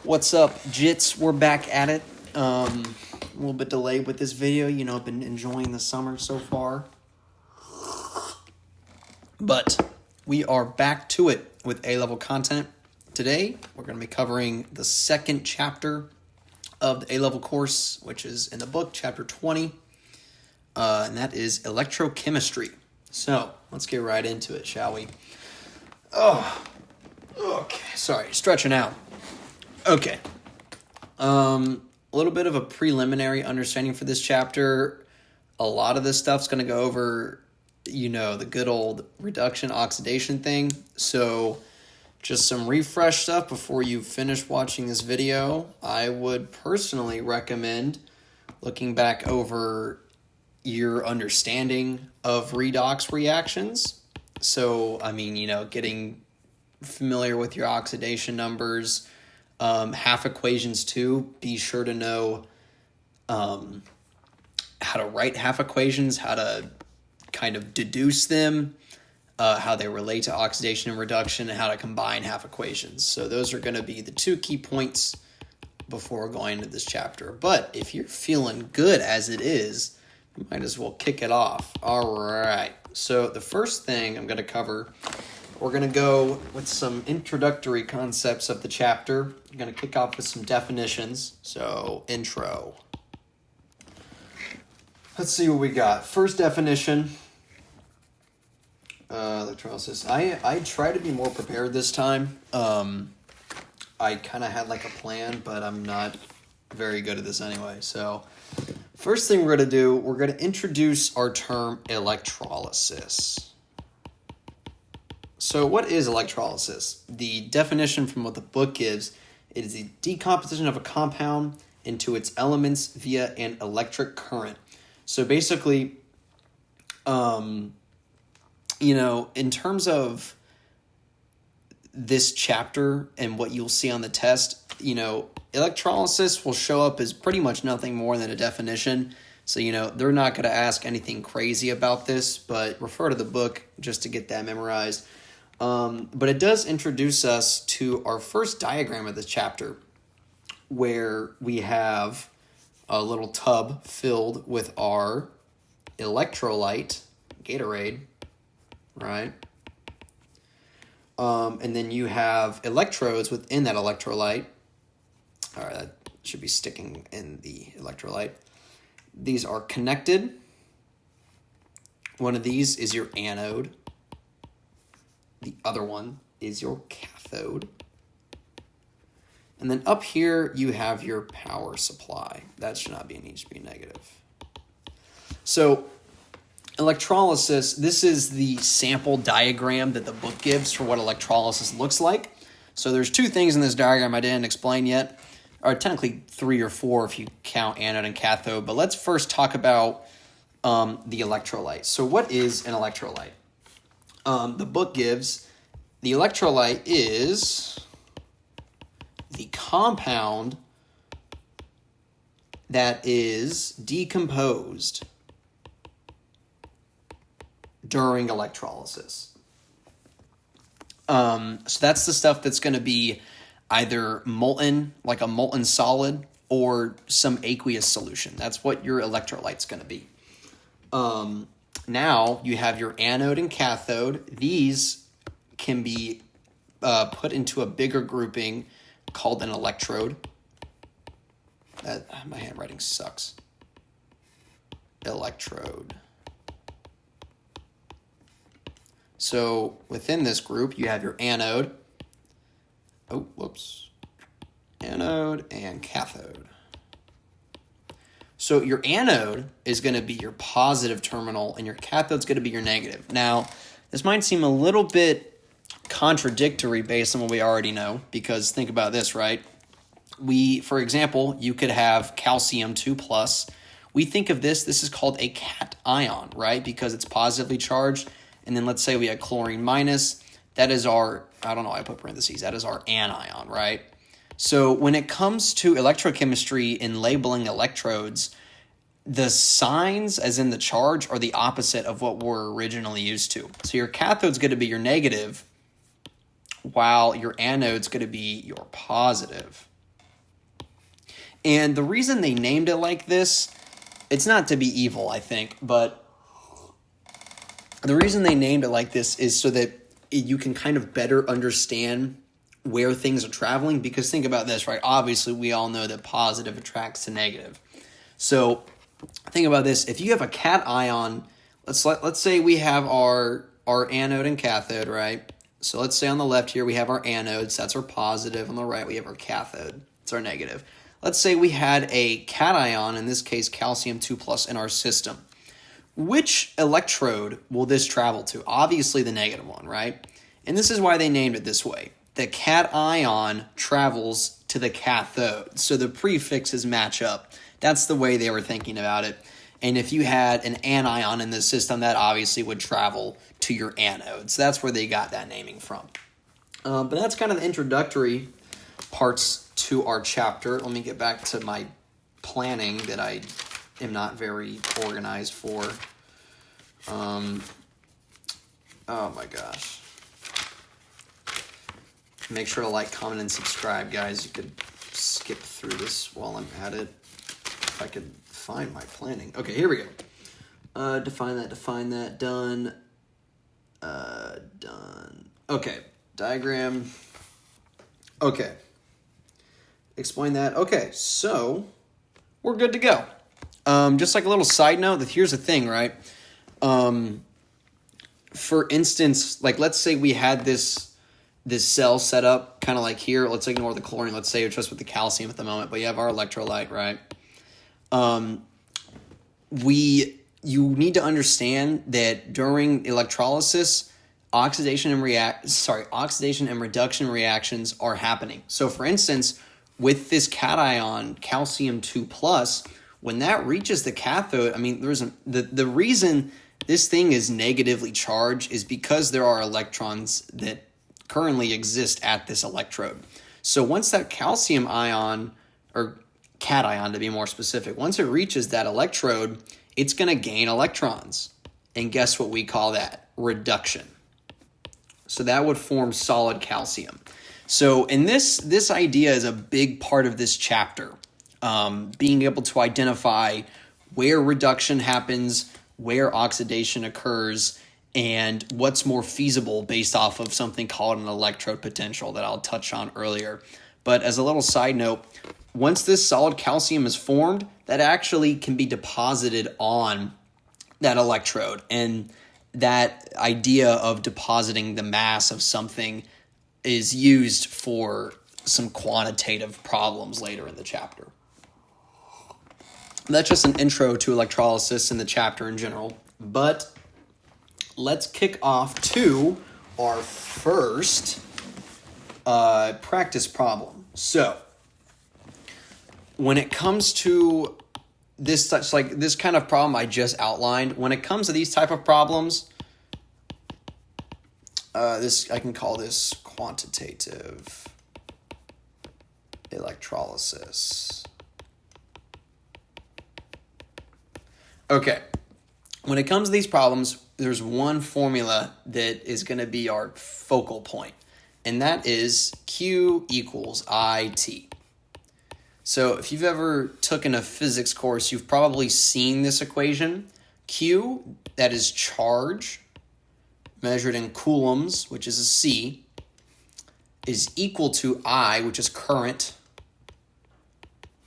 What's up, Jits? We're back at it. A little bit delayed with this video. You know, I've been enjoying the summer so far. But we are back to it with A-level content. Today, we're going to be covering the second chapter of the A-level course, which is in the book, chapter 20. And that is Electrochemistry. So, let's get right into it, shall we? Oh, okay. Sorry, stretching out. Okay. A little bit of a preliminary understanding for this chapter. A lot of this stuff's going to go over, the good old reduction oxidation thing. So just some refresh stuff before you finish watching this video. I would personally recommend looking back over your understanding of redox reactions. So, getting familiar with your oxidation numbers. Half equations too. Be sure to know how to write half equations, how to kind of deduce them, how they relate to oxidation and reduction, and how to combine half equations. So those are going to be the two key points before going into this chapter. But if you're feeling good as it is, you might as well kick it off. All right. So the first thing I'm going to cover, we're going to go with some introductory concepts of the chapter. I'm going to kick off with some definitions. So, intro. Let's see what we got. First definition, electrolysis. I try to be more prepared this time. I kind of had like a plan, but I'm not very good at this anyway. So, first thing we're going to do, we're going to introduce our term electrolysis. So what is electrolysis? The definition from what the book gives, it is the decomposition of a compound into its elements via an electric current. So basically, in terms of this chapter and what you'll see on the test, electrolysis will show up as pretty much nothing more than a definition. So, they're not going to ask anything crazy about this, but refer to the book just to get that memorized. But it does introduce us to our first diagram of this chapter, where we have a little tub filled with our electrolyte, Gatorade, right? And then you have electrodes within that electrolyte. All right, that should be sticking in the electrolyte. These are connected. One of these is your anode. The other one is your cathode. And then up here, you have your power supply. That should not be, it needs to be negative. So electrolysis, this is the sample diagram that the book gives for what electrolysis looks like. So there's two things in this diagram I didn't explain yet, or technically 3 or 4 if you count anode and cathode. But let's first talk about the electrolyte. So what is an electrolyte? The book gives the electrolyte is the compound that is decomposed during electrolysis. So that's the stuff that's going to be either molten, like a molten solid, or some aqueous solution. That's what your electrolyte's going to be. Now you have your anode and cathode. These can be put into a bigger grouping called an electrode. My handwriting sucks. Electrode. So within this group, you have your anode. Oh, whoops. Anode and cathode. So your anode is going to be your positive terminal, and your cathode is going to be your negative. Now, this might seem a little bit contradictory based on what we already know, because think about this, right? For example, you could have calcium 2+. We think of this is called a cation, right? Because it's positively charged. And then let's say we had chlorine minus. That is our, I don't know why I put parentheses, that is our anion, right? So when it comes to electrochemistry and labeling electrodes, the signs, as in the charge, are the opposite of what we're originally used to. So your cathode's going to be your negative, while your anode's going to be your positive. And the reason they named it like this, it's not to be evil, I think, but the reason they named it like this is so that you can kind of better understand where things are traveling. Because think about this, right? Obviously, we all know that positive attracts to negative. So think about this. If you have a cation, let's say we have our anode and cathode, right? So let's say on the left here we have our anodes. That's our positive. On the right we have our cathode. It's our negative. Let's say we had a cation, in this case calcium 2+, in our system. Which electrode will this travel to? Obviously the negative one, right? And this is why they named it this way. The cation travels to the cathode. So the prefixes match up. That's the way they were thinking about it. And if you had an anion in the system, that obviously would travel to your anode. So that's where they got that naming from. But that's kind of the introductory parts to our chapter. Let me get back to my planning that I am not very organized for. Oh my gosh. Make sure to like, comment, and subscribe, guys. You could skip through this while I'm at it. If I could find my planning. Okay, here we go. Define that, done. Done. Okay, diagram. Okay. Explain that. Okay, so we're good to go. Just like a little side note, here's the thing, right? For instance, like let's say we had this cell set up kind of like here. Let's ignore the chlorine. Let's say it's just with the calcium at the moment, but you have our electrolyte, right? You need to understand that during electrolysis, oxidation and reduction reactions are happening. So for instance, with this cation, calcium 2+, when that reaches the cathode, I mean, the reason this thing is negatively charged is because there are electrons that currently exist at this electrode. So once that calcium ion, or cation to be more specific, once it reaches that electrode, it's going to gain electrons. And guess what we call that? Reduction. So that would form solid calcium. So in this idea is a big part of this chapter. Being able to identify where reduction happens, where oxidation occurs, and what's more feasible based off of something called an electrode potential that I'll touch on earlier. But as a little side note, once this solid calcium is formed, that actually can be deposited on that electrode. And that idea of depositing the mass of something is used for some quantitative problems later in the chapter. That's just an intro to electrolysis in the chapter in general. But let's kick off to our first practice problem. So when it comes to this kind of problem I just outlined, when it comes to these type of problems, I can call this quantitative electrolysis. Okay, when it comes to these problems, there's one formula that is going to be our focal point, and that is Q equals IT. So if you've ever taken a physics course, you've probably seen this equation. Q, that is charge, measured in coulombs, which is a C, is equal to I, which is current,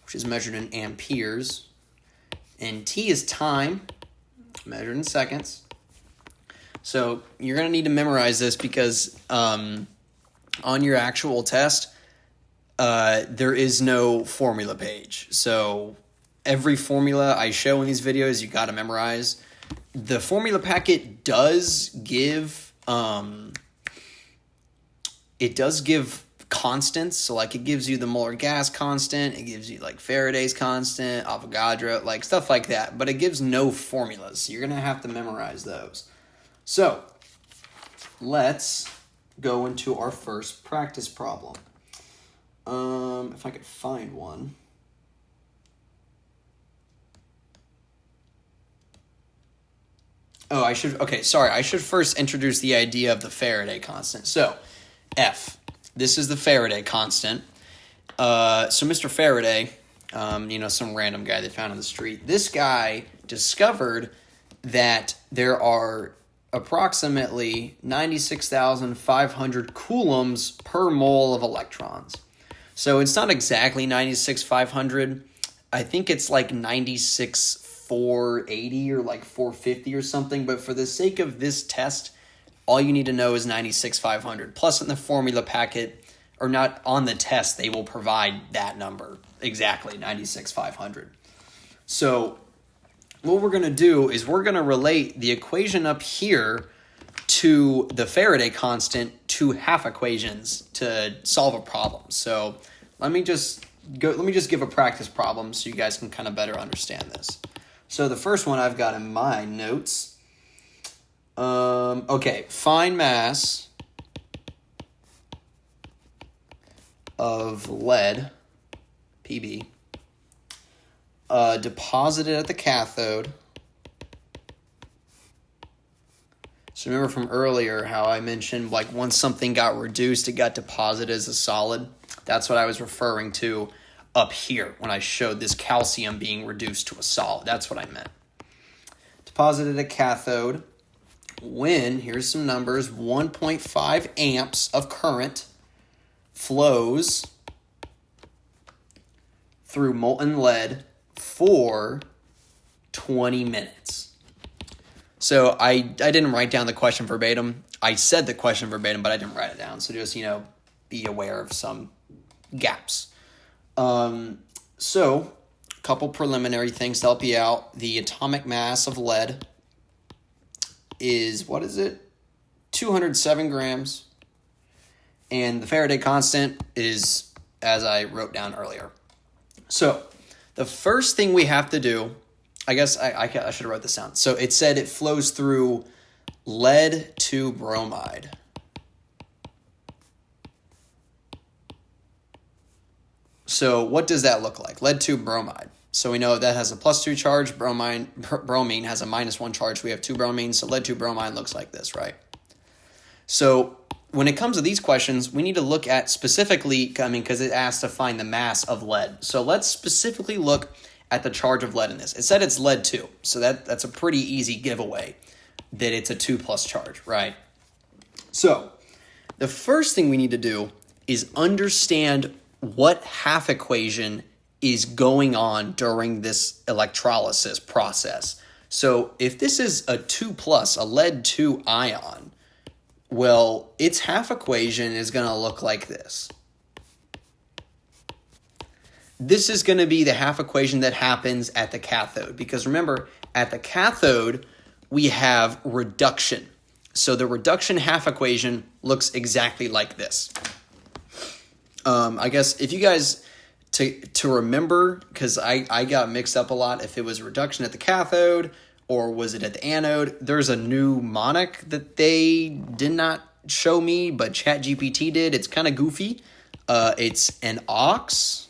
which is measured in amperes, and T is time, measured in seconds. So you're going to need to memorize this because on your actual test, there is no formula page. So every formula I show in these videos, you got to memorize. The formula packet does give constants. So like it gives you the molar gas constant, it gives you like Faraday's constant, Avogadro, like stuff like that, but it gives no formulas. So you're going to have to memorize those. So let's go into our first practice problem. If I could find one. I should first introduce the idea of the Faraday constant. So, F, this is the Faraday constant. So Mr. Faraday some random guy they found on the street. This guy discovered that there are approximately 96,500 coulombs per mole of electrons. So it's not exactly 96,500. I think it's like 96,480 or like 450 or something. But for the sake of this test, all you need to know is 96,500. Plus in the formula packet, or not on the test, they will provide that number. Exactly, 96,500. So what we're going to do is we're going to relate the equation up here to the Faraday constant to half equations to solve a problem. So let me just give a practice problem so you guys can kind of better understand this. So the first one I've got in my notes. Okay, find mass of lead, Pb, deposited at the cathode. So remember from earlier how I mentioned like once something got reduced, it got deposited as a solid. That's what I was referring to up here when I showed this calcium being reduced to a solid. That's what I meant. Deposited at cathode when, here's some numbers, 1.5 amps of current flows through molten lead for 20 minutes. So I didn't write down the question verbatim. I said the question verbatim, but I didn't write it down. So just, be aware of some gaps. So a couple preliminary things to help you out. The atomic mass of lead is, 207 grams. And the Faraday constant is, as I wrote down earlier. So the first thing we have to do, I guess I should have wrote this down. So it said it flows through lead to bromide. So what does that look like? Lead to bromide. So we know that has a +2 charge. Bromine has a -1 charge. We have 2 bromines. So lead to bromide looks like this, right? So when it comes to these questions, we need to look at specifically, because it asks to find the mass of lead. So let's specifically look at the charge of lead in this. It said it's lead 2, so that's a pretty easy giveaway that it's a 2+ charge, right? So the first thing we need to do is understand what half equation is going on during this electrolysis process. So if this is a 2+, a lead 2 ion, well, its half equation is going to look like this. This is going to be the half equation that happens at the cathode. Because remember, at the cathode, we have reduction. So the reduction half equation looks exactly like this. I guess if you guys, to remember, because I got mixed up a lot, if it was reduction at the cathode or was it at the anode, there's a mnemonic that they did not show me, but ChatGPT did. It's kind of goofy. It's an ox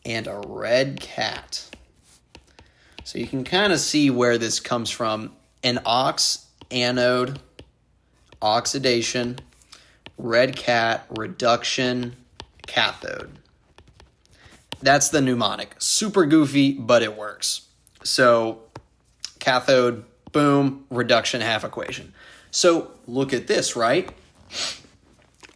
and a red cat. So you can kind of see where this comes from. An ox, anode, oxidation, red cat, reduction, cathode. That's the mnemonic. Super goofy, but it works. So cathode, boom, reduction half equation. So look at this, right?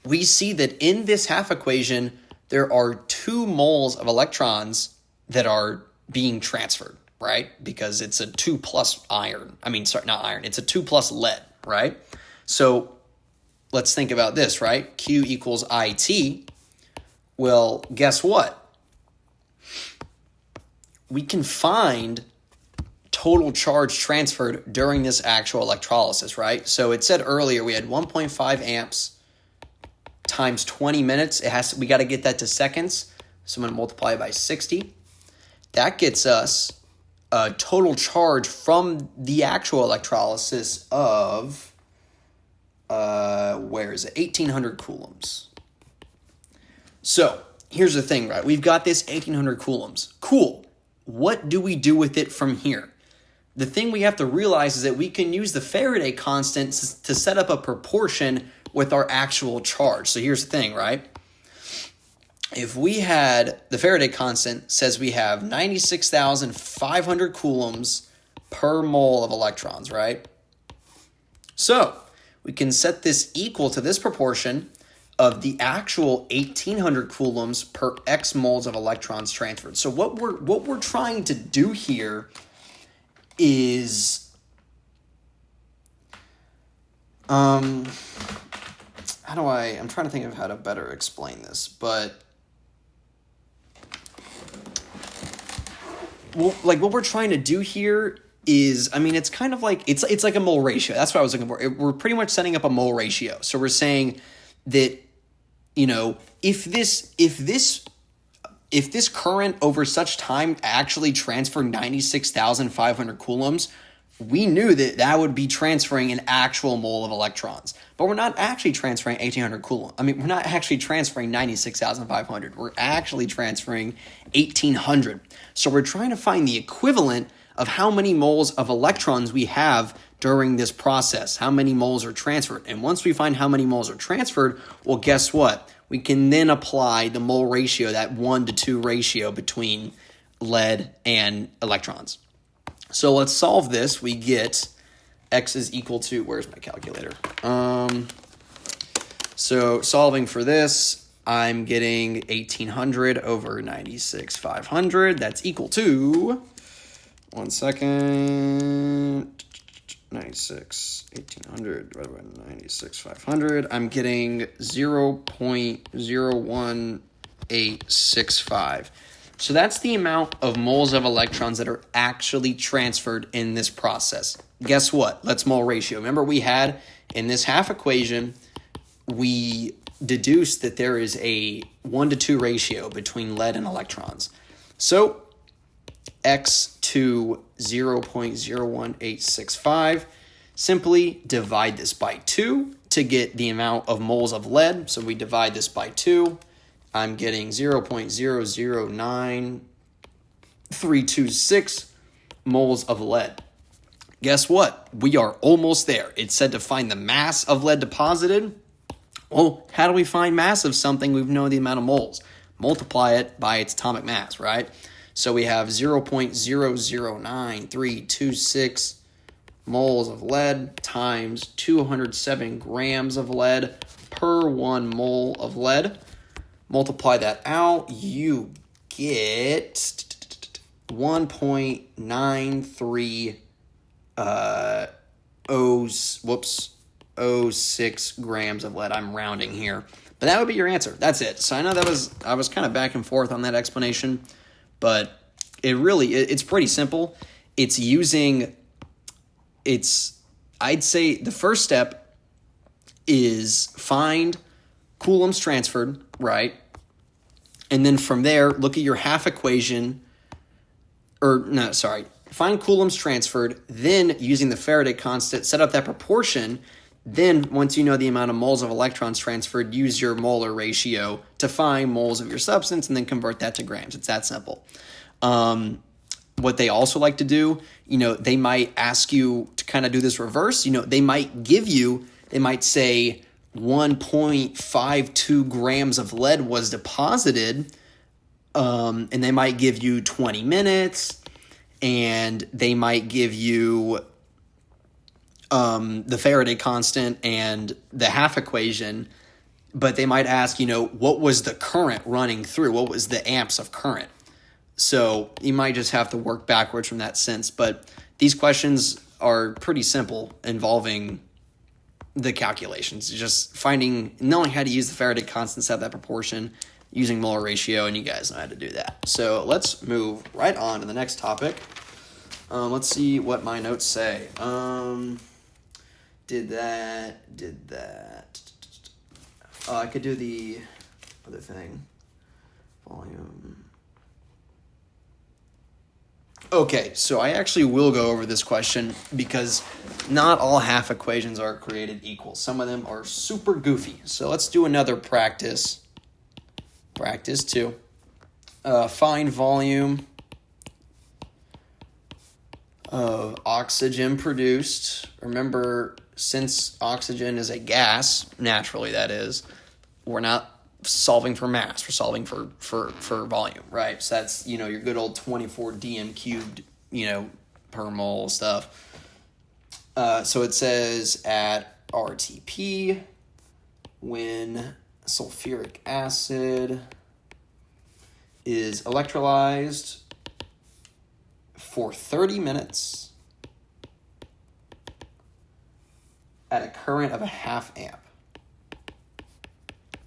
We see that in this half equation, there are 2 moles of electrons that are being transferred, right? Because it's a 2+ iron. It's a 2+ lead, right? So let's think about this, right? Q equals IT. Well, guess what? We can find total charge transferred during this actual electrolysis, right? So it said earlier we had 1.5 amps times 20 minutes. We got to get that to seconds. So I'm going to multiply it by 60. That gets us a total charge from the actual electrolysis of, 1,800 coulombs. So here's the thing, right? We've got this 1,800 coulombs. Cool. What do we do with it from here? The thing we have to realize is that we can use the Faraday constant to set up a proportion with our actual charge. So here's the thing, right? if we had, the Faraday constant says we have 96,500 coulombs per mole of electrons, right? So we can set this equal to this proportion of the actual 1,800 coulombs per X moles of electrons transferred. So what we're trying to do here is, I'm trying to think of how to better explain this, but what we're trying to do here is, it's kind of like, it's like a mole ratio. That's what I was looking for. We're pretty much setting up a mole ratio. So we're saying that, if this current over such time actually transferred 96,500 coulombs, we knew that would be transferring an actual mole of electrons. But we're not actually transferring 1,800 coulombs. We're not actually transferring 96,500. We're actually transferring 1,800. So we're trying to find the equivalent of how many moles of electrons we have during this process, how many moles are transferred. And once we find how many moles are transferred, well, guess what? We can then apply the mole ratio, that 1-to-2 ratio between lead and electrons. So let's solve this. We get X is equal to, where's my calculator? So solving for this, I'm getting 1,800 over 96,500. That's equal to, 1,800 divided by 96,500. I'm getting 0.01865. So that's the amount of moles of electrons that are actually transferred in this process. Guess what? Let's mole ratio. Remember, we had in this half equation, we deduced that there is a 1-to-2 ratio between lead and electrons. So X to 0.01865, simply divide this by 2 to get the amount of moles of lead. So we divide this by 2. I'm getting 0.009326 moles of lead. Guess what? We are almost there. It said to find the mass of lead deposited. Well, how do we find mass of something? We know the amount of moles. Multiply it by its atomic mass, right? So we have 0.009326 moles of lead times 207 grams of lead per 1 mole of lead. Multiply that out, you get 1.9306 grams of lead. I'm rounding here, but that would be your answer. That's it. So I know I was kind of back and forth on that explanation, but it's pretty simple. I'd say the first step is find coulombs transferred, right? And then from there, look at your half equation, find coulombs transferred, then using the Faraday constant, set up that proportion. Then once you know the amount of moles of electrons transferred, use your molar ratio to find moles of your substance and then convert that to grams. It's that simple. What they also like to do, they might ask you to kind of do this reverse. They might say 1.52 grams of lead was deposited, and they might give you 20 minutes, and they might give you the Faraday constant and the half equation, but they might ask, what was the current running through? What was the amps of current? So you might just have to work backwards from that sense. But these questions are pretty simple, involving the calculations. Just knowing how to use the Faraday constant, set that proportion, using molar ratio, and you guys know how to do that. So let's move right on to the next topic. Let's see what my notes say. Did that. I could do the other thing. Volume. Okay, so I actually will go over this question because not all half equations are created equal. Some of them are super goofy. So let's do another practice. Practice 2. Find volume of oxygen produced. Remember, since oxygen is a gas, naturally that is, we're not solving for mass, we're solving for volume, right? So that's, your good old 24 dm cubed, per mole stuff. So it says at RTP, when sulfuric acid is electrolyzed for 30 minutes at a current of a half amp.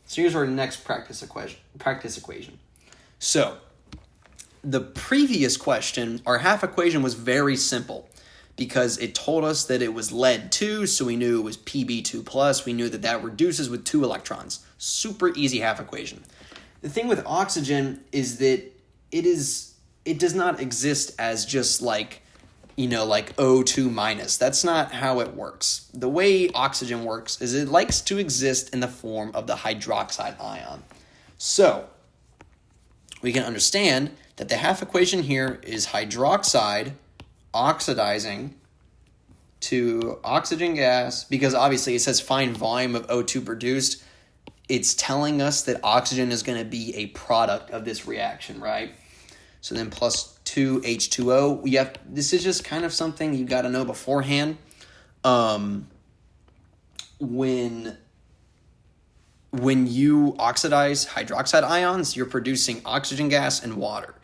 So here's our next practice equation. So the previous question, our half equation was very simple because it told us that it was lead 2, so we knew it was Pb2 plus. We knew that reduces with 2 electrons. Super easy half equation. The thing with oxygen is that it does not exist as just like O2 minus. That's not how it works. The way oxygen works is it likes to exist in the form of the hydroxide ion. So we can understand that the half equation here is hydroxide oxidizing to oxygen gas, because obviously it says find volume of O2 produced. It's telling us that oxygen is going to be a product of this reaction, right? So then plus 2 H2O. This is just kind of something you got to know beforehand. When you oxidize hydroxide ions, you're producing oxygen gas and water.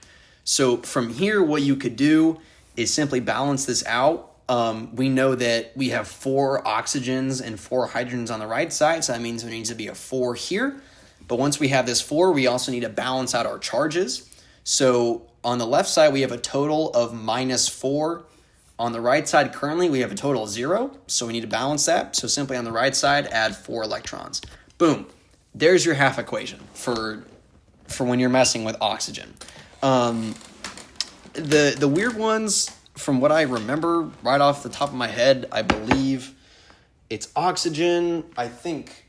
So from here, what you could do is simply balance this out. We know that we have 4 oxygens and 4 hydrogens on the right side, so that means there needs to be a 4 here. But once we have this 4, we also need to balance out our charges. So on the left side, we have a total of -4. On the right side, currently, we have a total of 0, so we need to balance that. So simply on the right side, add 4 electrons. Boom. There's your half equation for when you're messing with oxygen. The weird ones, from what I remember right off the top of my head, I believe it's oxygen. I think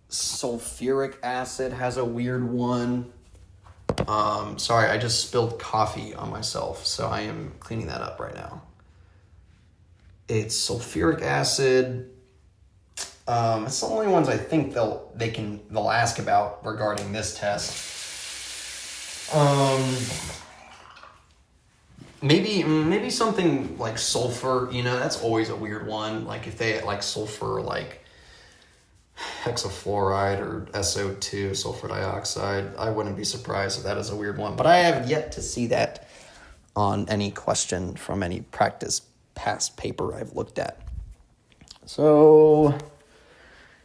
sulfuric acid has a weird one. Sorry, I just spilled coffee on myself, so I am cleaning that up right now. It's sulfuric acid. It's the only ones I think they'll ask about regarding this test. Maybe something like sulfur. That's always a weird one. Like if they like sulfur, like hexafluoride or SO2, sulfur dioxide. I wouldn't be surprised if that is a weird one, but I have yet to see that on any question from any past paper I've looked at. So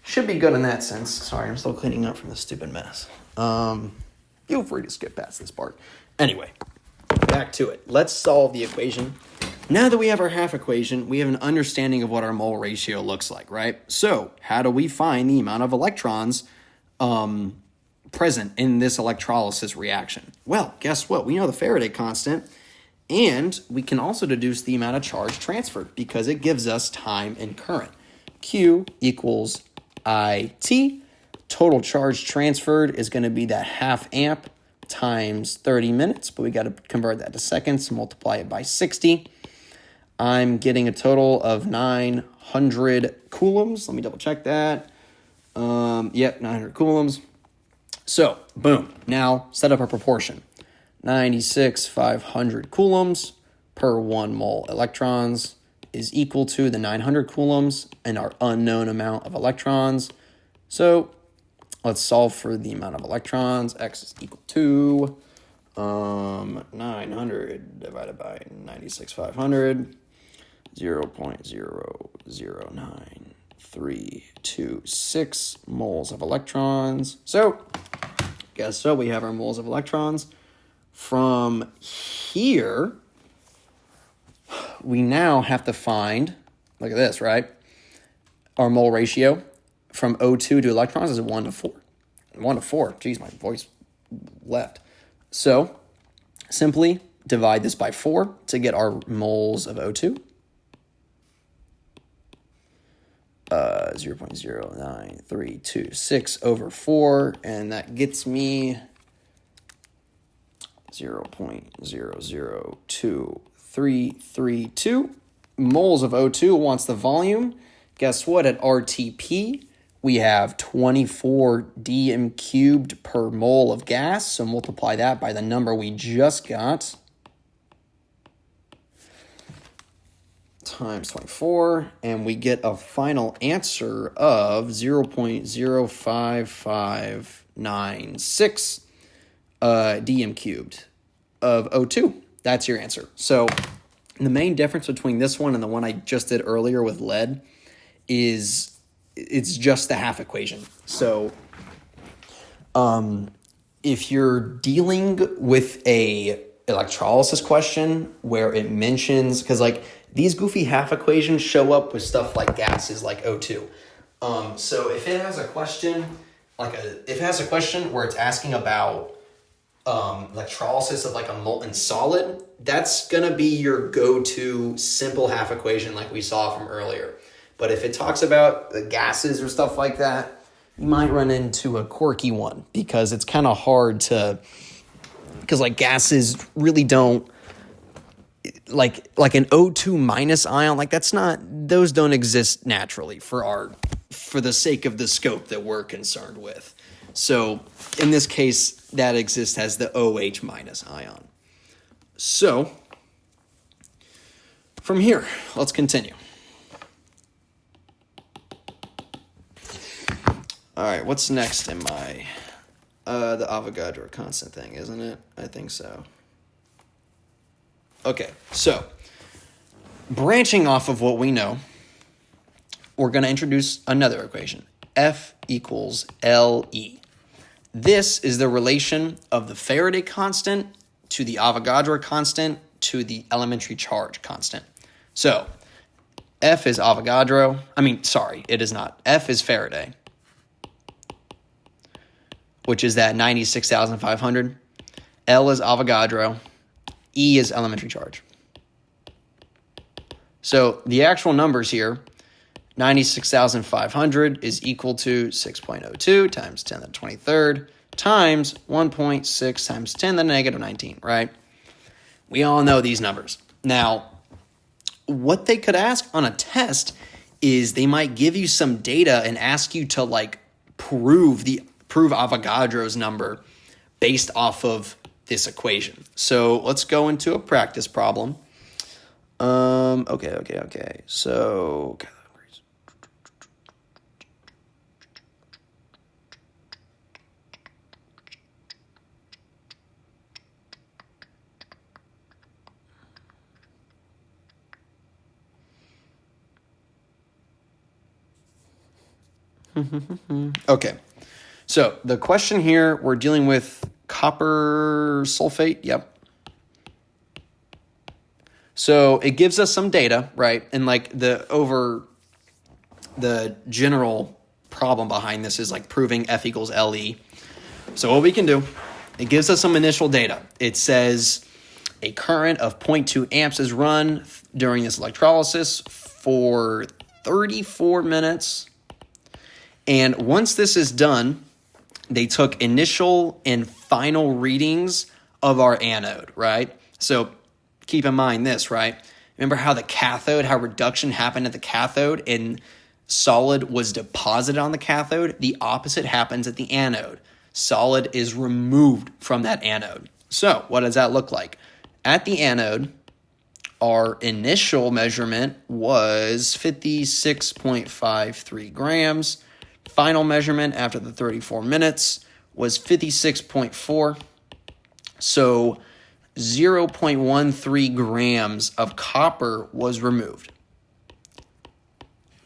should be good in that sense. Sorry, I'm still cleaning up from this stupid mess. Feel free to skip past this part. Anyway, back to it. Let's solve the equation. Now that we have our half equation, we have an understanding of what our mole ratio looks like, right? So how do we find the amount of electrons present in this electrolysis reaction? Well, guess what? We know the Faraday constant, and we can also deduce the amount of charge transferred because it gives us time and current. Q equals IT. Total charge transferred is going to be that half amp times 30 minutes, but we got to convert that to seconds, multiply it by 60. I'm getting a total of 900 coulombs. Let me double check that. 900 coulombs. So, boom. Now, set up a proportion. 96,500 coulombs per 1 mole electrons is equal to the 900 coulombs and our unknown amount of electrons. So, let's solve for the amount of electrons. X is equal to 900 divided by 96,500. 0.009326 moles of electrons. So, guess what? We have our moles of electrons. From here, we now have to find, look at this, right? Our mole ratio from O2 to electrons is 1 to 4. 1 to 4. Geez, my voice left. So, simply divide this by 4 to get our moles of O2. 0.09326 over 4, and that gets me 0.002332 moles of O2. Wants the volume. Guess what? At RTP, we have 24 dm cubed per mole of gas. So multiply that by the number we just got, times 24, and we get a final answer of 0.05596 dm cubed of O2. That's your answer. So the main difference between this one and the one I just did earlier with lead is it's just the half equation. So if you're dealing with a electrolysis question where it mentions, because like these goofy half equations show up with stuff like gases like O2. So if it has a question where it's asking about electrolysis of like a molten solid, that's gonna be your go-to simple half equation like we saw from earlier. But if it talks about the gases or stuff like that, you might run into a quirky one because it's kind of hard to, because like gases really don't, like an O2 minus ion, like those don't exist naturally for the sake of the scope that we're concerned with. So in this case, that exists as the OH minus ion. So from here, let's continue. All right, what's next in my, the Avogadro constant thing, isn't it? I think so. Okay, so branching off of what we know, we're going to introduce another equation, F equals LE. This is the relation of the Faraday constant to the Avogadro constant to the elementary charge constant. So F is Avogadro. It is not. F is Faraday, which is that 96,500. L is Avogadro. E is elementary charge. So the actual numbers here, 96,500 is equal to 6.02 times 10 to the 23rd times 1.6 times 10 to the negative 19, right? We all know these numbers. Now, what they could ask on a test is they might give you some data and ask you to like prove Avogadro's number based off of this equation. So let's go into a practice problem. Okay. So okay. So the question here, we're dealing with copper sulfate. Yep. So it gives us some data, right? And like the general problem behind this is like proving F equals LE. So what we can do, it gives us some initial data. It says a current of 0.2 amps is run during this electrolysis for 34 minutes. And once this is done, they took initial and final readings of our anode, right? So keep in mind this, right? Remember how how reduction happened at the cathode and solid was deposited on the cathode? The opposite happens at the anode. Solid is removed from that anode. So what does that look like? At the anode, our initial measurement was 56.53 grams. Final measurement after the 34 minutes was 56.4. So 0.13 grams of copper was removed.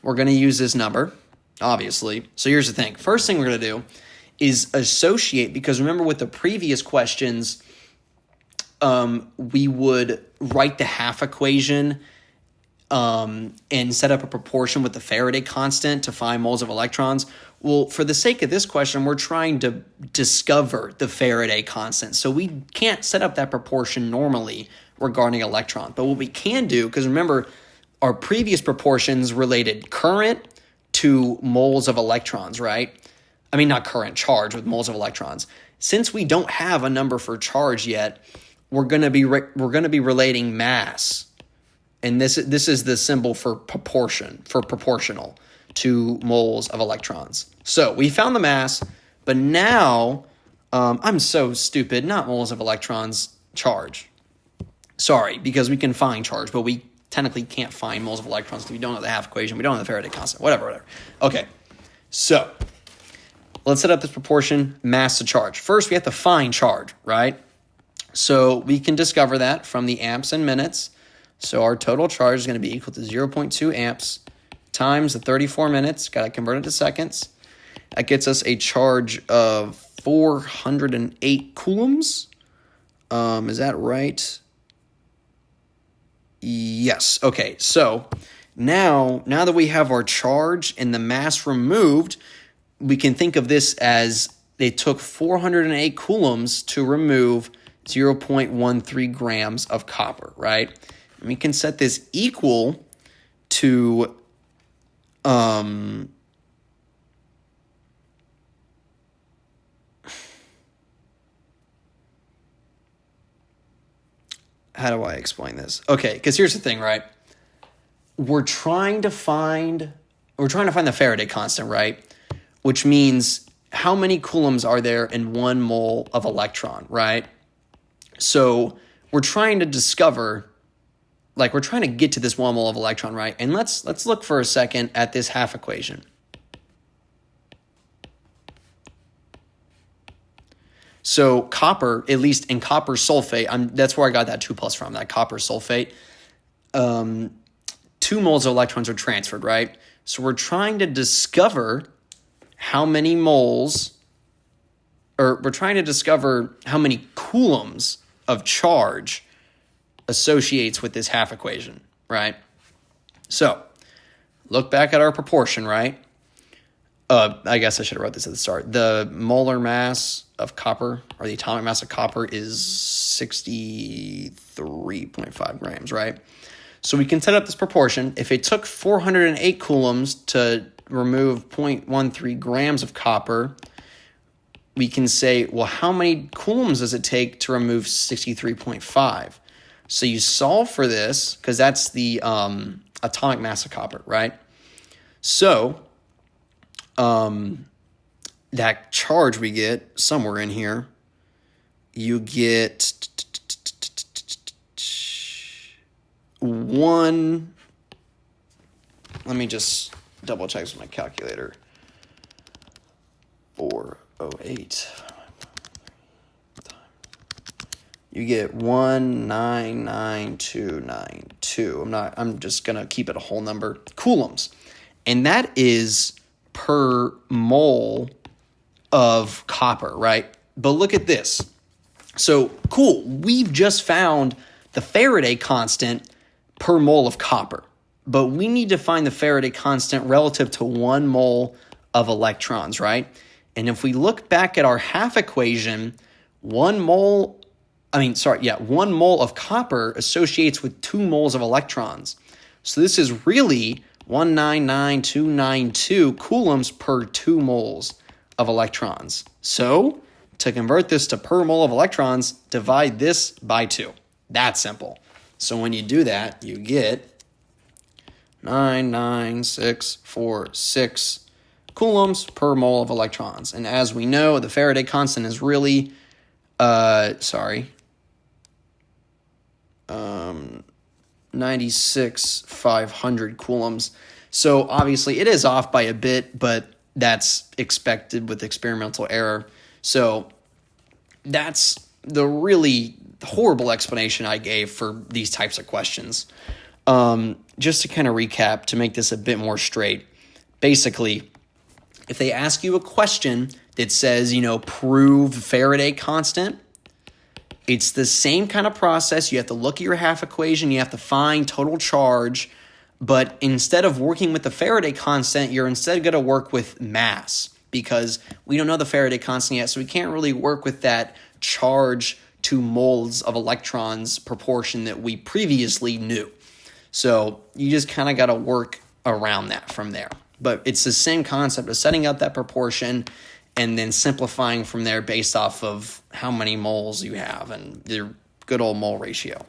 We're going to use this number, obviously. So here's the thing. First thing we're going to do is associate, because remember with the previous questions, we would write the half equation and set up a proportion with the Faraday constant to find moles of electrons. Well, for the sake of this question, we're trying to discover the Faraday constant. So we can't set up that proportion normally regarding electron. But what we can do, because remember, our previous proportions related current to moles of electrons, right? Not current, charge with moles of electrons. Since we don't have a number for charge yet, we're going to be relating mass. And this is the symbol for proportional 2 moles of electrons. So we found the mass, but now, I'm so stupid, not moles of electrons, charge. Sorry, because we can find charge, but we technically can't find moles of electrons because we don't know the half equation, we don't know the Faraday constant, whatever. Okay, so let's set up this proportion, mass to charge. First, we have to find charge, right? So we can discover that from the amps and minutes. So our total charge is going to be equal to 0.2 amps times the 34 minutes. Got to convert it to seconds. That gets us a charge of 408 coulombs. Is that right? Yes. Okay. So now that we have our charge and the mass removed, we can think of this as they took 408 coulombs to remove 0.13 grams of copper, right? And we can set this equal to how do I explain this? Okay, because here's the thing, right? We're trying to find the Faraday constant, right? Which means how many coulombs are there in 1 mole of electron, right? So we're trying to discover, we're trying to get to this 1 mole of electron, right? And let's look for a second at this half equation. So copper, at least in copper sulfate, that's where I got that 2 plus from, that copper sulfate. 2 moles of electrons are transferred, right? So we're trying to discover how many moles, or we're trying to discover how many coulombs of charge associates with this half equation, right? So look back at our proportion, right? I guess I should have wrote this at the start. The molar mass of copper, or the atomic mass of copper, is 63.5 grams, right? So we can set up this proportion. If it took 408 coulombs to remove 0.13 grams of copper, we can say, well, how many coulombs does it take to remove 63.5? So you solve for this, because that's the atomic mass of copper, right? So that charge we get somewhere in here, you get 1, let me just double check with my calculator, 408, you get 1,99292. I'm just going to keep it a whole number, coulombs. And that is per mole of copper, right? But look at this. So cool, we've just found the Faraday constant per mole of copper, but we need to find the Faraday constant relative to 1 mole of electrons, right? And if we look back at our half equation, 1 mole of copper associates with 2 moles of electrons. So this is really 1,99292 coulombs per 2 moles of electrons. So to convert this to per mole of electrons, divide this by 2. That's simple. So when you do that, you get 99646 coulombs per mole of electrons. And as we know, the Faraday constant is really, 96,500 coulombs. So obviously it is off by a bit, but that's expected with experimental error. So that's the really horrible explanation I gave for these types of questions. Just to kind of recap, to make this a bit more straight, basically, if they ask you a question that says, prove Faraday constant, it's the same kind of process. You have to look at your half equation. You have to find total charge. But instead of working with the Faraday constant, you're instead going to work with mass, because we don't know the Faraday constant yet, so we can't really work with that charge to moles of electrons proportion that we previously knew. So you just kind of got to work around that from there. But it's the same concept of setting up that proportion and then simplifying from there based off of how many moles you have and your good old mole ratio.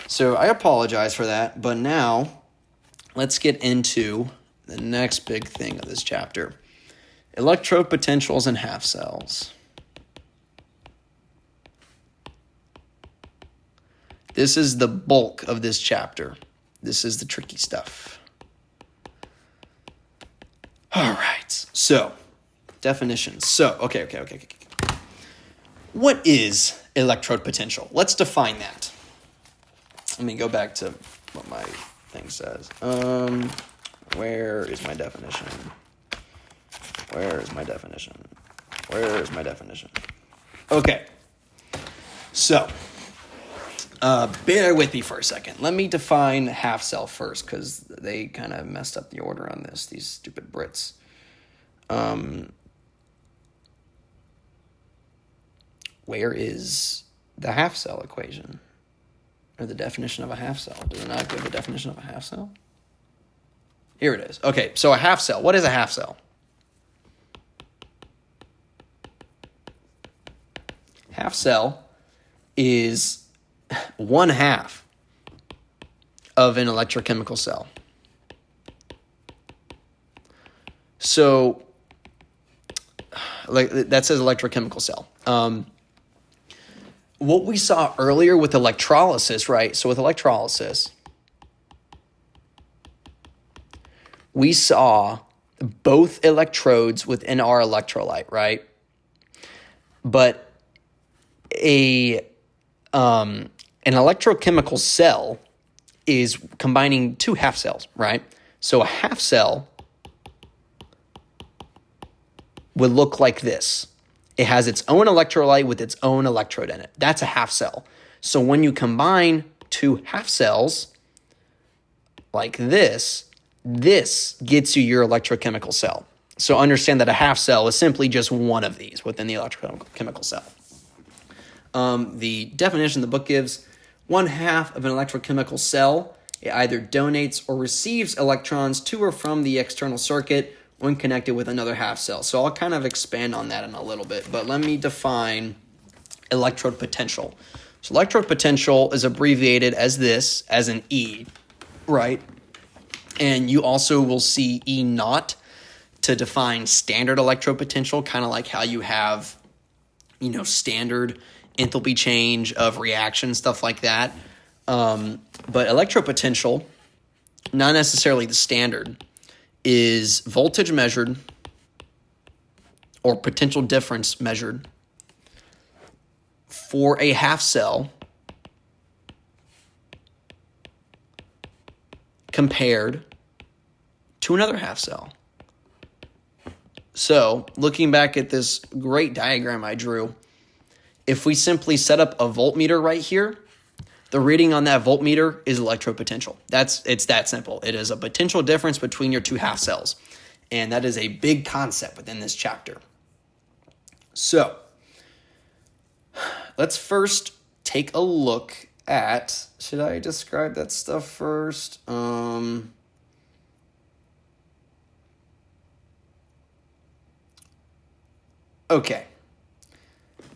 So I apologize for that, but now let's get into the next big thing of this chapter. Electrode potentials and half cells. This is the bulk of this chapter. This is the tricky stuff. All right, so definitions. So, okay. What is electrode potential? Let's define that. Let me go back to what my thing says. Where is my definition? Okay, so bear with me for a second. Let me define half cell first, because they kind of messed up the order on this, these stupid Brits. Where is the half cell equation? Or the definition of a half cell? Does it not give the definition of a half cell? Here it is. Okay, so a half cell. What is a half cell? Half cell is 1/2 of an electrochemical cell. So, like that says electrochemical cell. What we saw earlier with electrolysis, right? So with electrolysis, we saw both electrodes within our electrolyte, right? But an electrochemical cell is combining two half cells, right? So a half cell would look like this. It has its own electrolyte with its own electrode in it. That's a half cell. So when you combine two half cells like this gets you your electrochemical cell. So understand that a half cell is simply just one of these within the electrochemical cell. The definition the book gives: 1/2 of an electrochemical cell, it either donates or receives electrons to or from the external circuit when connected with another half cell. So I'll kind of expand on that in a little bit, but let me define electrode potential. So electrode potential is abbreviated as this, as an E, right? And you also will see E naught to define standard electrode potential, kind of like how you have, standard enthalpy change of reaction, stuff like that. But electrode potential, not necessarily the standard, is voltage measured or potential difference measured for a half cell compared to another half cell. So, looking back at this great diagram I drew, if we simply set up a voltmeter right here, the reading on that voltmeter is electrode potential. It's that simple. It is a potential difference between your two half cells. And that is a big concept within this chapter. So, let's first take a look at, should I describe that stuff first? Okay.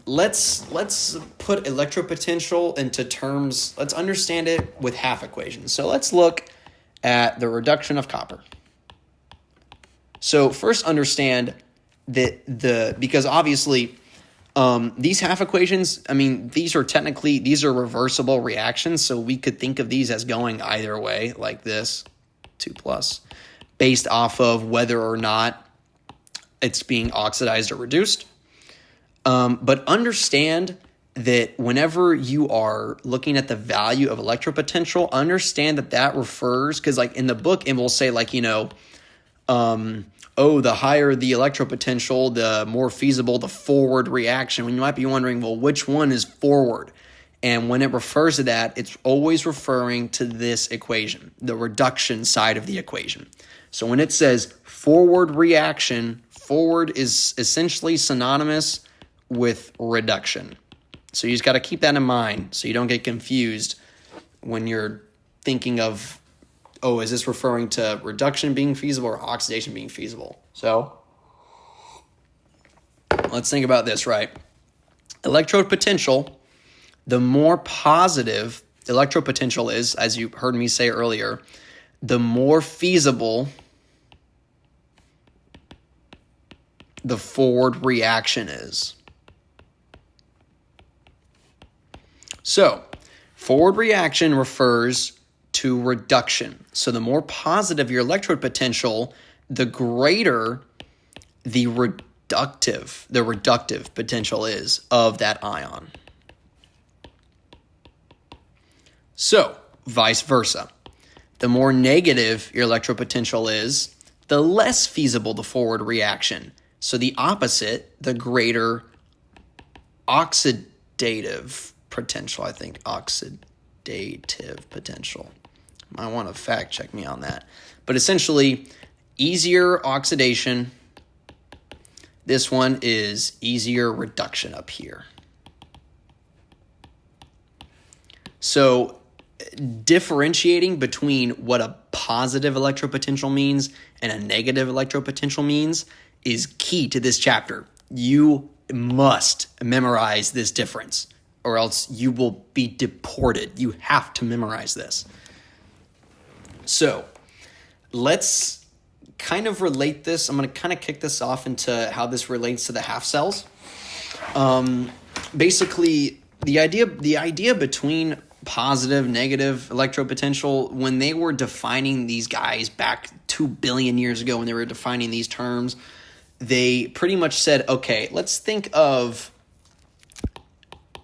Let's put electrode potential into terms. Let's understand it with half equations. So let's look at the reduction of copper. So first understand that because obviously these half equations, these are reversible reactions. So we could think of these as going either way, like this, 2+, based off of whether or not it's being oxidized or reduced. But understand that whenever you are looking at the value of electrode potential, understand that refers, because like in the book, it will say the higher the electrode potential, the more feasible the forward reaction. When you might be wondering, well, which one is forward? And when it refers to that, it's always referring to this equation, the reduction side of the equation. So when it says forward reaction, forward is essentially synonymous with reduction. So you just got to keep that in mind so you don't get confused when you're thinking of, is this referring to reduction being feasible or oxidation being feasible? So let's think about this, right? Electrode potential, the more positive electrode potential is, as you heard me say earlier, the more feasible the forward reaction is. So, forward reaction refers to reduction. So the more positive your electrode potential, the greater the reductive potential is of that ion. So, vice versa. The more negative your electrode potential is, the less feasible the forward reaction. So the opposite, the greater oxidative potential, I think. Oxidative potential. I want to fact check me on that. But essentially, easier oxidation. This one is easier reduction up here. So differentiating between what a positive electropotential means and a negative electropotential means is key to this chapter. You must memorize this difference, or else you will be deported. You have to memorize this. So let's kind of relate this. I'm going to kind of kick this off into how this relates to the half cells. Basically, the idea between positive, negative electropotential, when they were defining these guys back 2 billion years ago, when they were defining these terms, they pretty much said, okay, let's think of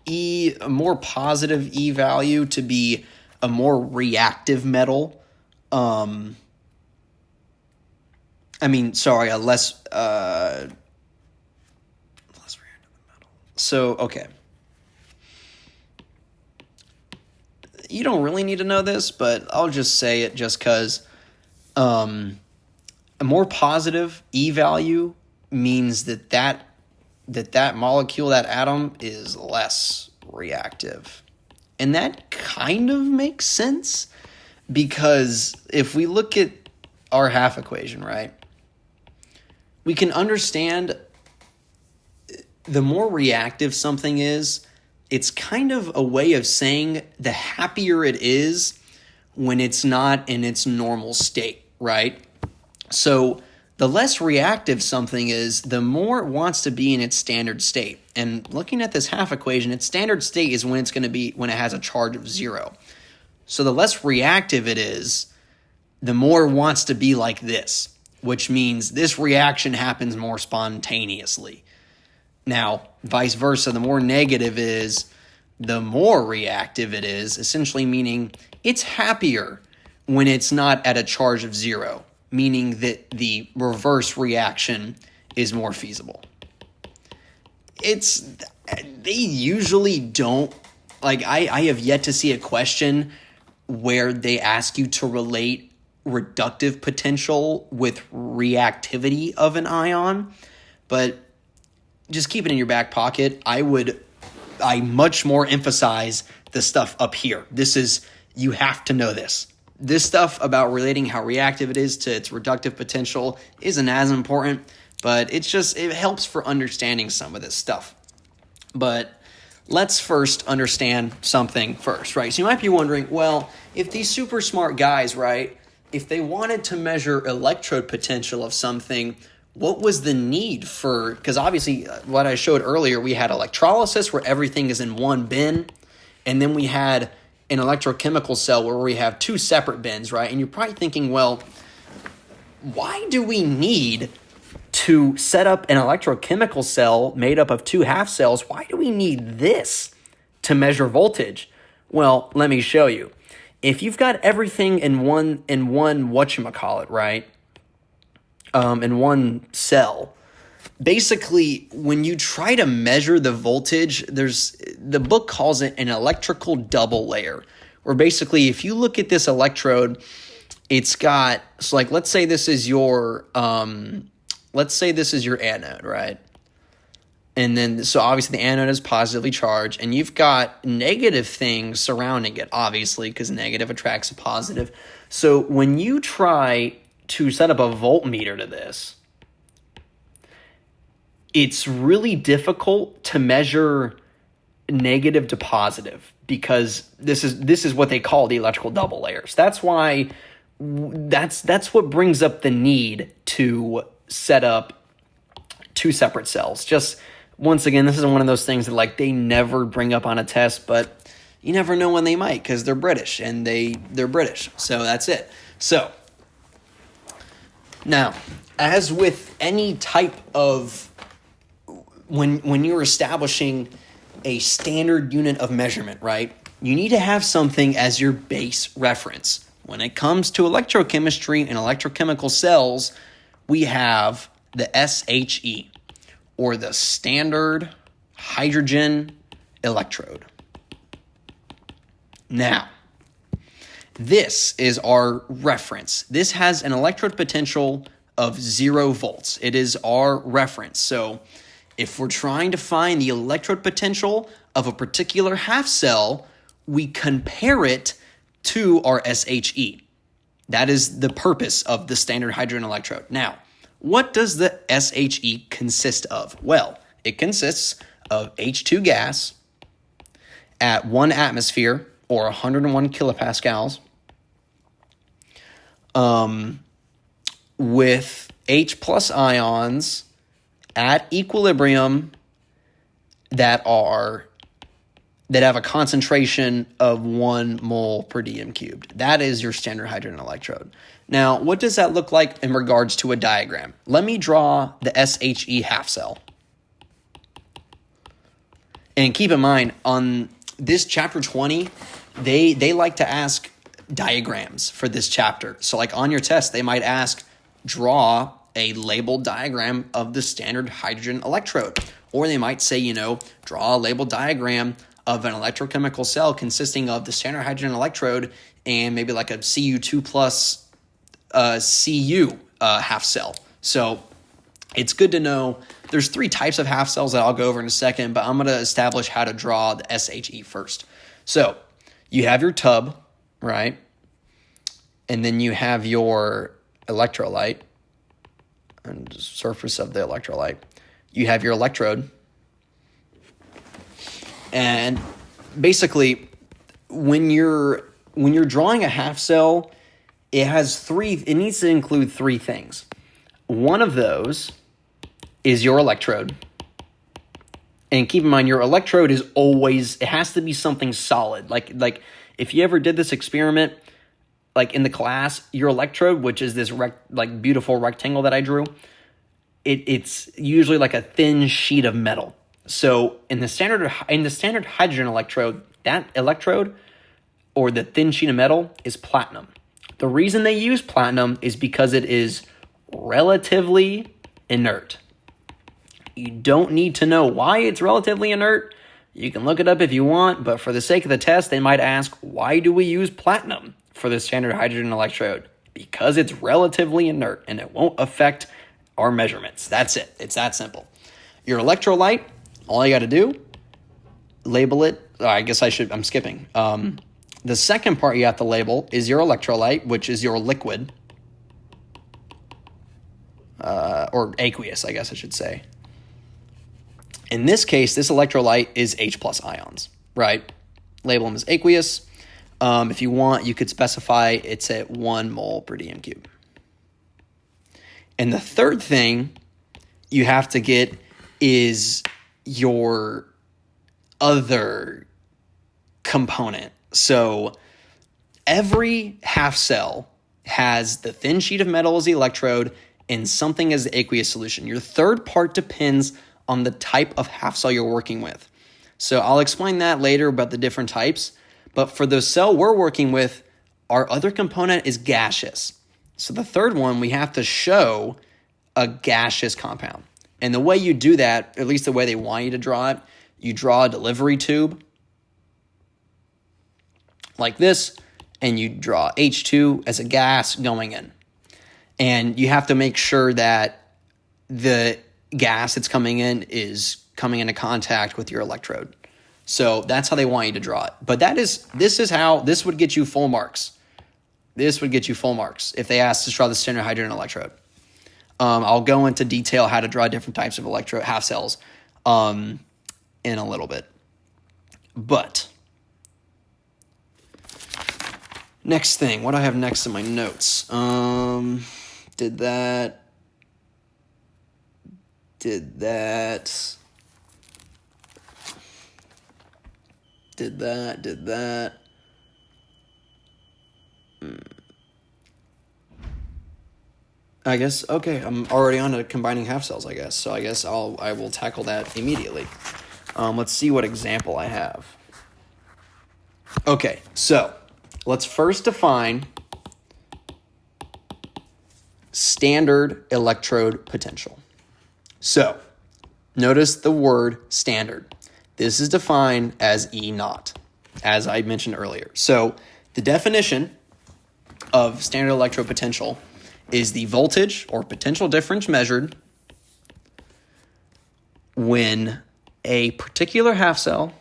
a more positive E value to be a more reactive metal. A less reactive metal. So, okay. You don't really need to know this, but I'll just say it just because a more positive E value means that molecule, that atom, is less reactive. And that kind of makes sense, because if we look at our half equation, right, we can understand the more reactive something is, it's kind of a way of saying the happier it is when it's not in its normal state, right? So the less reactive something is, the more it wants to be in its standard state. And looking at this half equation, its standard state is when it's going to be when it has a charge of 0. So the less reactive it is, the more it wants to be like this, which means this reaction happens more spontaneously. Now, vice versa, the more negative is, the more reactive it is, essentially meaning it's happier when it's not at a charge of 0, meaning that the reverse reaction is more feasible. They usually don't, I have yet to see a question where they ask you to relate reductive potential with reactivity of an ion, but just keep it in your back pocket. I much more emphasize the stuff up here. You have to know this. This stuff about relating how reactive it is to its reductive potential isn't as important, but it helps for understanding some of this stuff. But let's first understand something first, right? So you might be wondering, well, if these super smart guys, right, if they wanted to measure electrode potential of something, what was the need for, because obviously what I showed earlier, we had electrolysis where everything is in one bin, and then we had an electrochemical cell where we have 2 separate bins, right? And you're probably thinking, well, why do we need to set up an electrochemical cell made up of 2 half cells? Why do we need this to measure voltage? Well, let me show you. If you've got everything in one whatchamacallit, right? In one cell, basically when you try to measure the voltage, the book calls it an electrical double layer, where basically if you look at this electrode, it's got, so like let's say this is your anode, right? And then, so obviously the anode is positively charged, and you've got negative things surrounding it, obviously, because negative attracts a positive. So when you try to set up a voltmeter to this, it's really difficult to measure negative to positive, because this is what they call the electrical double layers. That's why that's what brings up the need to set up two separate cells. Just, once again, this is one of those things that, like, they never bring up on a test, but you never know when they might, because they're British, and they're British. So that's it. So, now, as with any type of, when you're establishing a standard unit of measurement, right, you need to have something as your base reference. When it comes to electrochemistry and electrochemical cells, we have the SHE, or the standard hydrogen electrode. Now, this is our reference. This has an electrode potential of 0 volts. It is our reference. So if we're trying to find the electrode potential of a particular half cell, we compare it to our SHE. That is the purpose of the standard hydrogen electrode. Now, what does the SHE consist of? Well, it consists of H2 gas at 1 atmosphere, or 101 kilopascals, with H plus ions at equilibrium that have a concentration of 1 mole per dm cubed. That is your standard hydrogen electrode. Now, what does that look like in regards to a diagram? Let me draw the SHE half cell. And keep in mind, on this chapter 20, they like to ask diagrams for this chapter. So like on your test, they might ask, draw a labeled diagram of the standard hydrogen electrode. Or they might say, draw a labeled diagram of an electrochemical cell consisting of the standard hydrogen electrode and maybe like a Cu2 plus Cu half cell. So it's good to know. There's 3 types of half cells that I'll go over in a second, but I'm going to establish how to draw the SHE first. So you have your tub, right? And then you have your electrolyte and surface of the electrolyte. You have your electrode. And basically, when you're drawing a half cell, it needs to include 3 things. One of those is your electrode. And keep in mind, your electrode it has to be something solid. Like if you ever did this experiment, like in the class, your electrode, which is this beautiful rectangle that I drew, it's usually like a thin sheet of metal. So in the standard hydrogen electrode, that electrode, or the thin sheet of metal, is platinum. The reason they use platinum is because it is relatively inert. You don't need to know why it's relatively inert. You can look it up if you want, but for the sake of the test, they might ask, why do we use platinum for the standard hydrogen electrode? Because it's relatively inert and it won't affect our measurements. That's it. It's that simple. Your electrolyte, all you got to do, label it. I'm skipping. The second part you have to label is your electrolyte, which is your liquid, or aqueous, I guess I should say. In this case, this electrolyte is H plus ions, right? Label them as aqueous. If you want, you could specify it's at 1 mole per dm cube. And the third thing you have to get is your other component. So every half cell has the thin sheet of metal as the electrode and something as the aqueous solution. Your third part depends on the type of half cell you're working with. So I'll explain that later about the different types. But for the cell we're working with, our other component is gaseous. So the third one, we have to show a gaseous compound. And the way you do that, at least the way they want you to draw it, you draw a delivery tube like this, and you draw H2 as a gas going in. And you have to make sure that the gas that's coming in is coming into contact with your electrode. So that's how they want you to draw it. But this would get you full marks. This would get you full marks if they asked to draw the standard hydrogen electrode. I'll go into detail how to draw different types of half cells in a little bit. But next thing, what do I have next in my notes? Did that. Did that. I guess, okay, I'm already on to combining half cells, I guess. So I guess I will tackle that immediately. Let's see what example I have. Okay, so let's first define standard electrode potential. So notice the word standard. This is defined as E naught, as I mentioned earlier. So the definition of standard electrode potential is the voltage or potential difference measured when a particular half cell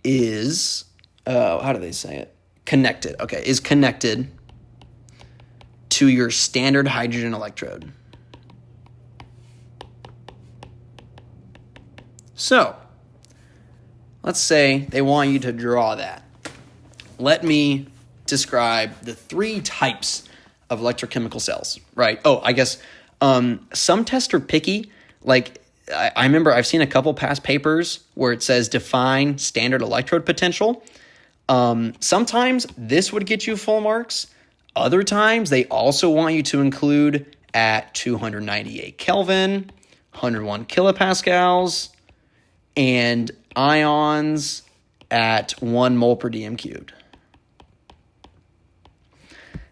is, how do they say it? Connected. Okay, is connected to your standard hydrogen electrode. So, let's say they want you to draw that. Let me describe the 3 types of electrochemical cells, right? Oh, I guess some tests are picky. Like, I remember I've seen a couple past papers where it says define standard electrode potential. Sometimes this would get you full marks. Other times they also want you to include at 298 Kelvin, 101 kilopascals, and ions at 1 mole per dm cubed.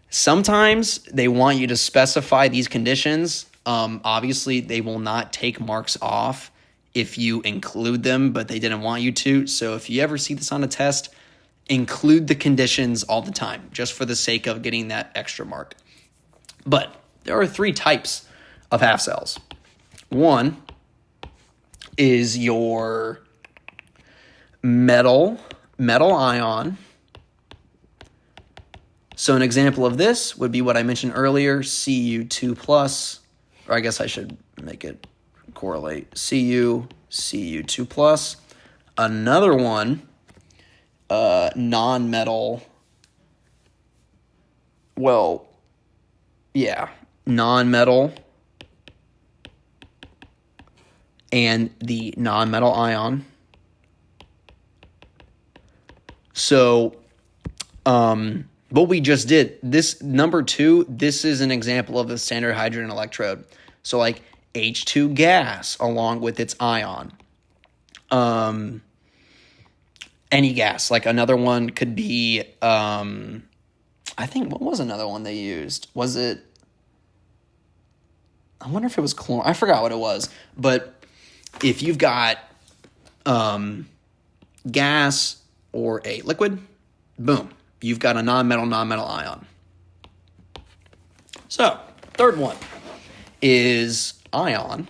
Sometimes they want you to specify these conditions. Obviously, they will not take marks off if you include them, but they didn't want you to. So if you ever see this on a test, include the conditions all the time, just for the sake of getting that extra mark. But there are 3 types of half cells. One is your metal ion. So an example of this would be what I mentioned earlier, Cu2 plus, or I guess I should make it correlate, Cu2 plus. Another one, non-metal, non-metal, and the non-metal ion. So, what we just did, this number 2, this is an example of a standard hydrogen electrode. So like H2 gas along with its ion. Any gas, like another one could be, I think, what was another one they used? Was it, I wonder if it was chlorine. I forgot what it was. But if you've got gas or a liquid, boom, you've got a non-metal ion. So, third one is ion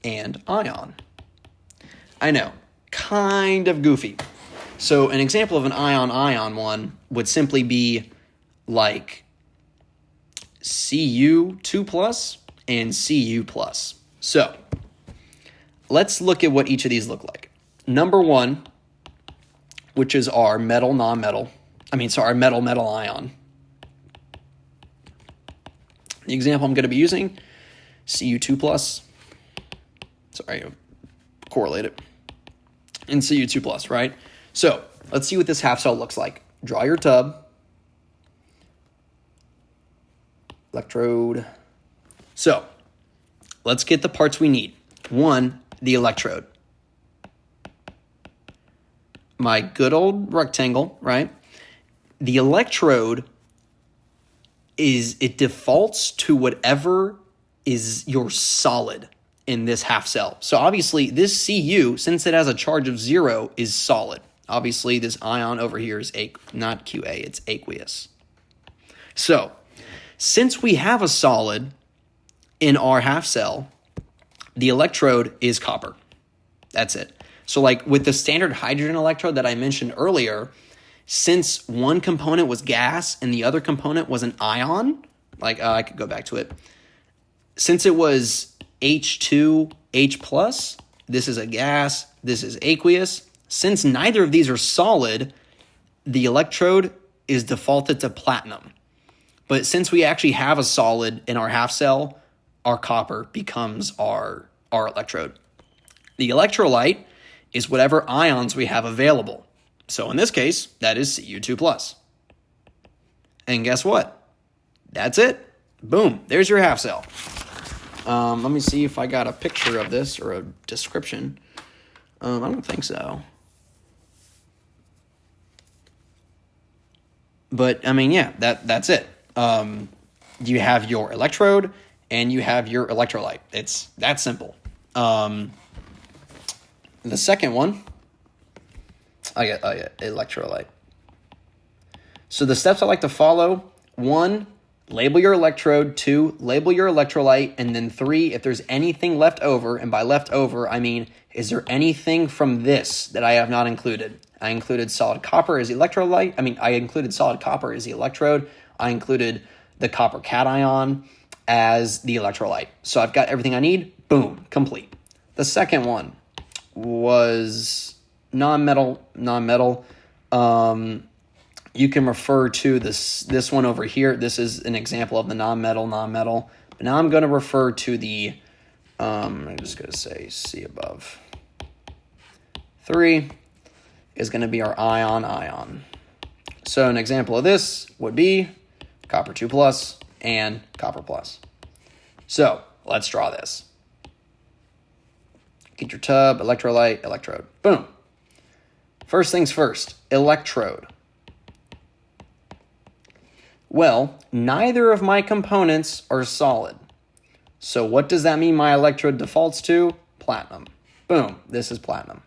and ion. I know, kind of goofy. So, an example of an ion one would simply be like Cu2 plus and Cu plus. So, let's look at what each of these look like. Number 1, which is our metal ion. The example I'm going to be using, Cu2 plus. Sorry, correlate it. And Cu2 plus, right? So let's see what this half cell looks like. Draw your tub. Electrode. So let's get the parts we need. 1, the electrode. My good old rectangle, right? The electrode it defaults to whatever is your solid in this half cell. So obviously this Cu, since it has a charge of 0, is solid. Obviously this ion over here is not Qa, it's aqueous. So since we have a solid in our half cell, the electrode is copper. That's it. So like with the standard hydrogen electrode that I mentioned earlier, since one component was gas and the other component was an ion, I could go back to it. Since it was H2H plus, this is a gas, this is aqueous. Since neither of these are solid, the electrode is defaulted to platinum. But since we actually have a solid in our half cell, our copper becomes our electrode. The electrolyte is whatever ions we have available. So in this case, that is Cu2+. And guess what? That's it. Boom, there's your half cell. Let me see if I got a picture of this or a description. I don't think so. But, I mean, yeah, that's it. You have your electrode and you have your electrolyte. It's that simple. The second one, electrolyte. So the steps I like to follow: 1, label your electrode; 2, label your electrolyte; and then 3, if there's anything left over, and by left over, I mean, is there anything from this that I have not included? I included solid copper as the electrolyte. I included solid copper as the electrode. I included the copper cation as the electrolyte. So I've got everything I need. Boom, complete. The second one was non-metal. You can refer to this one over here. This is an example of the non-metal. But now I'm going to refer to the, I'm just going to say C above. 3 is going to be our ion. So an example of this would be copper 2+ and copper plus. So let's draw this. Get your tub, electrolyte, electrode. Boom. First things first, electrode. Well, neither of my components are solid. So what does that mean my electrode defaults to? Platinum. Boom, this is platinum.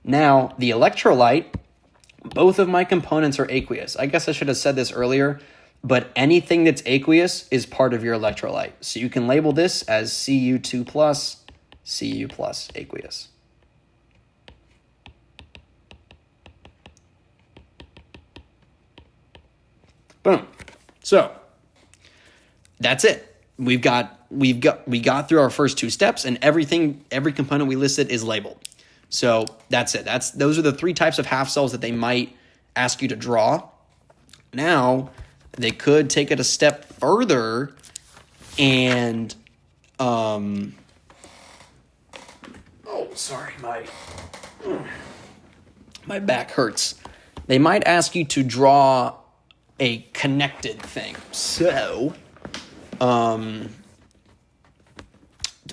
Now, the electrolyte, both of my components are aqueous. I guess I should have said this earlier, but anything that's aqueous is part of your electrolyte. So you can label this as Cu2+, Cu+ aqueous. Boom. So that's it. We got through our first 2 steps, and every component we listed is labeled. So that's it. Those are the 3 types of half cells that they might ask you to draw. Now they could take it a step further and my back hurts. They might ask you to draw a connected thing. So, do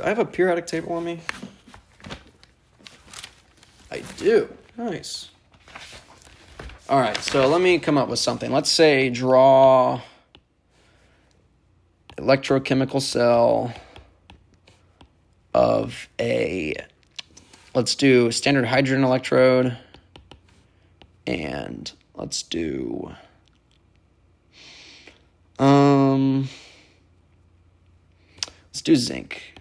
I have a periodic table on me? I do. Nice. All right, so let me come up with something. Let's say draw electrochemical cell of let's do standard hydrogen electrode, and let's do zinc.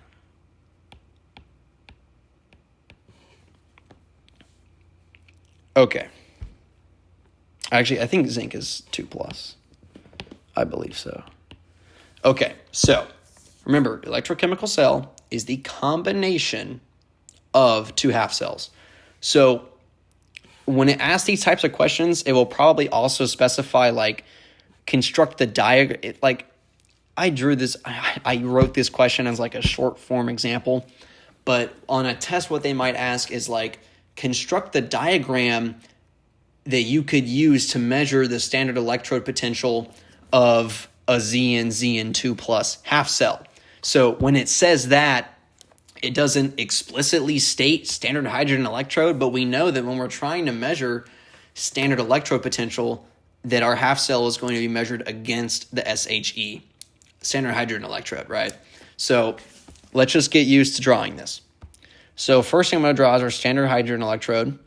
Okay. Actually, I think zinc is 2+. I believe so. Okay, so remember, electrochemical cell is the combination of 2 half cells. So when it asks these types of questions, it will probably also specify, like, construct the diagram. Like, I wrote this question as like a short form example, but on a test, what they might ask is like, construct the diagram that you could use to measure the standard electrode potential of a Zn2+ half cell. So when it says that, it doesn't explicitly state standard hydrogen electrode, but we know that when we're trying to measure standard electrode potential, that our half cell is going to be measured against the SHE, standard hydrogen electrode, right? So let's just get used to drawing this. So first thing I'm going to draw is our standard hydrogen electrode.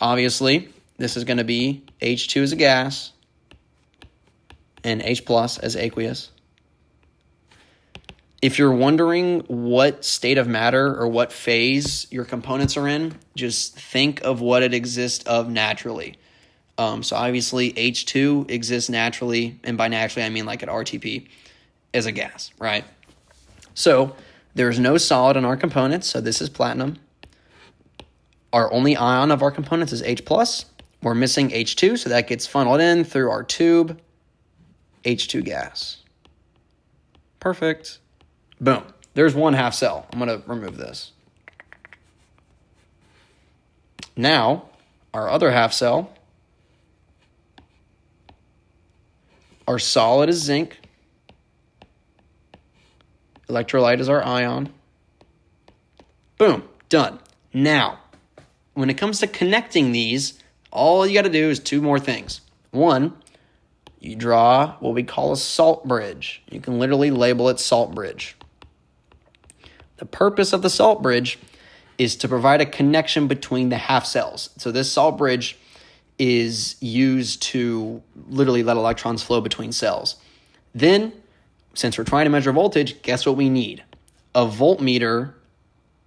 Obviously, this is going to be H2 as a gas and H+ as aqueous. If you're wondering what state of matter or what phase your components are in, just think of what it exists of naturally. So obviously H2 exists naturally, and by naturally I mean like at RTP, as a gas, right? So there's no solid in our components, so this is platinum. Our only ion of our components is H+. We're missing H2, so that gets funneled in through our tube, H2 gas. Perfect. Boom. There's one half cell. I'm going to remove this. Now, our other half cell, our solid is zinc. Electrolyte is our ion. Boom. Done. Now, when it comes to connecting these, all you got to do is two more things. One, you draw what we call a salt bridge. You can literally label it salt bridge. The purpose of the salt bridge is to provide a connection between the half cells. So this salt bridge is used to literally let electrons flow between cells. Then, since we're trying to measure voltage, guess what we need? A voltmeter,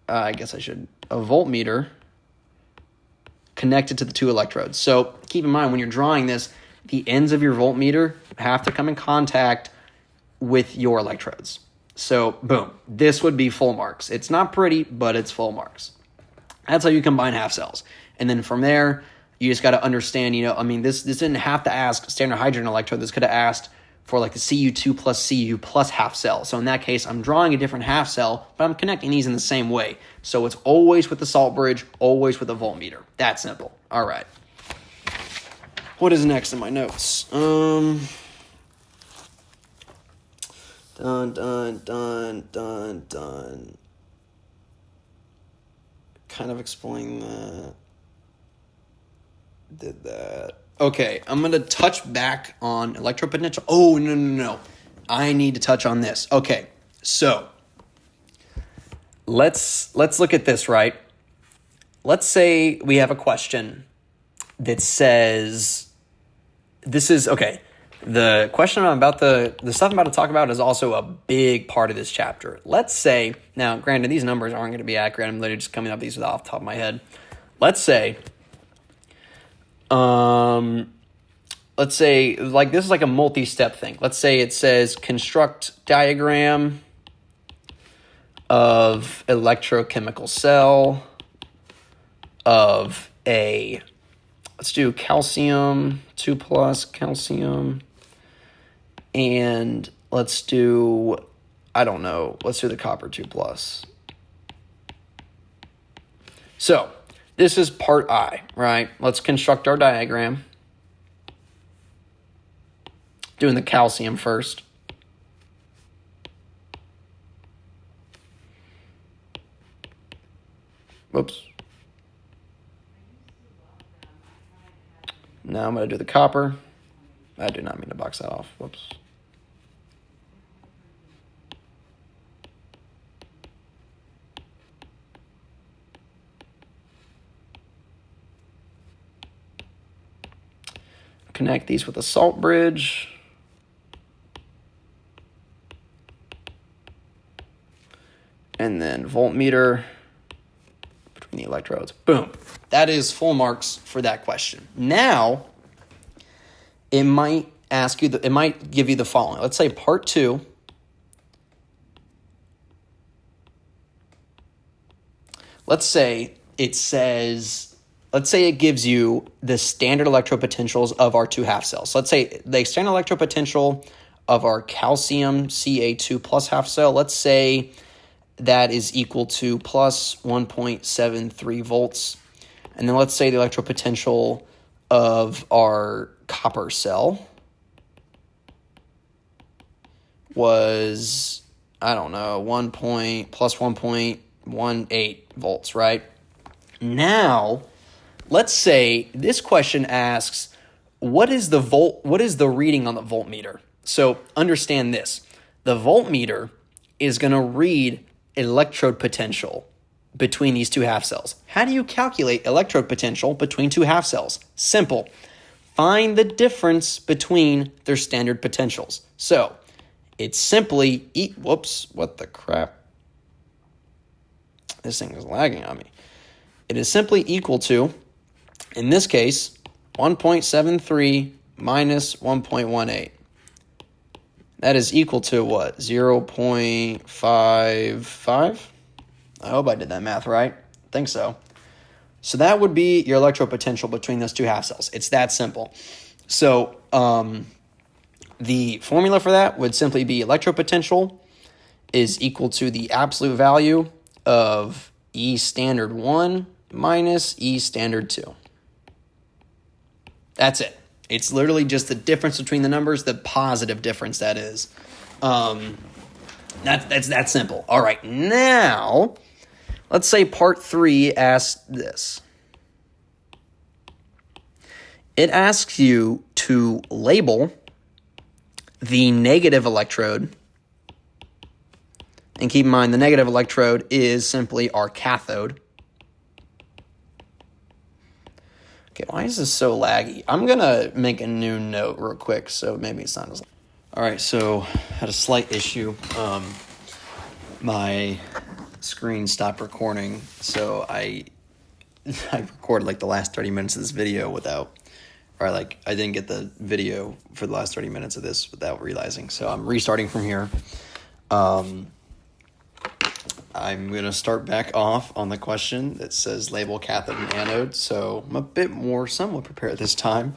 a voltmeter connected to the two electrodes. So keep in mind, when you're drawing this, the ends of your voltmeter have to come in contact with your electrodes. So boom, this would be full marks. It's not pretty, but it's full marks. That's how you combine half cells. And then from there, you just got to understand, this didn't have to ask standard hydrogen electrode. This could have asked for like the Cu2 plus Cu plus half cell. So in that case, I'm drawing a different half cell, but I'm connecting these in the same way. So it's always with the salt bridge, always with a voltmeter. That simple. All right. What is next in my notes? Dun, dun, dun, dun, dun. Kind of explain that. Did that. Okay, I'm going to touch back on electropotential. Oh, no. I need to touch on this. Okay, so let's look at this, right? Let's say we have a question that says, this is, okay, the question about the stuff I'm about to talk about is also a big part of this chapter. Let's say, now granted, these numbers aren't going to be accurate. I'm literally just coming up with these off the top of my head. Let's say like this is like a multi-step thing. Let's say it says construct diagram of electrochemical cell of a, let's do calcium 2 plus calcium, and let's do, let's do the copper 2 plus. So this is part I, right? Let's construct our diagram. Doing the calcium first. Whoops. Now I'm going to do the copper. I do not mean to box that off. Whoops. Connect these with a salt bridge. And then voltmeter between the electrodes. Boom. That is full marks for that question. Now, it might ask you, it might give you the following. Let's say part 2. Let's say it gives you the standard electropotentials of our two half cells. So let's say the standard electropotential of our calcium Ca2 plus half cell, let's say that is equal to plus 1.73 volts. And then let's say the electropotential of our copper cell was, plus 1.18 volts, right? Now, let's say this question asks, what is the reading on the voltmeter? So understand this. The voltmeter is going to read electrode potential between these two half cells. How do you calculate electrode potential between two half cells? Simple. Find the difference between their standard potentials. So it's simply, whoops, what the crap? This thing is lagging on me. It is simply equal to, in this case, 1.73 minus 1.18. That is equal to what? 0.55? I hope I did that math right. I think so. So that would be your electropotential between those two half cells. It's that simple. So the formula for that would simply be electropotential is equal to the absolute value of E standard 1 minus E standard 2. That's it. It's literally just the difference between the numbers, the positive difference that is. That's that simple. All right, now let's say part 3 asks this. It asks you to label the negative electrode. And keep in mind, the negative electrode is simply our cathode. Okay, why is this so laggy? I'm going to make a new note real quick, so maybe it's not as... All right, so I had a slight issue. My screen stopped recording, so I recorded like the last 30 minutes of this video without... Or like, I didn't get the video for the last 30 minutes of this without realizing. So I'm restarting from here. I'm going to start back off on the question that says label cathode and anode. So I'm a bit more somewhat prepared this time.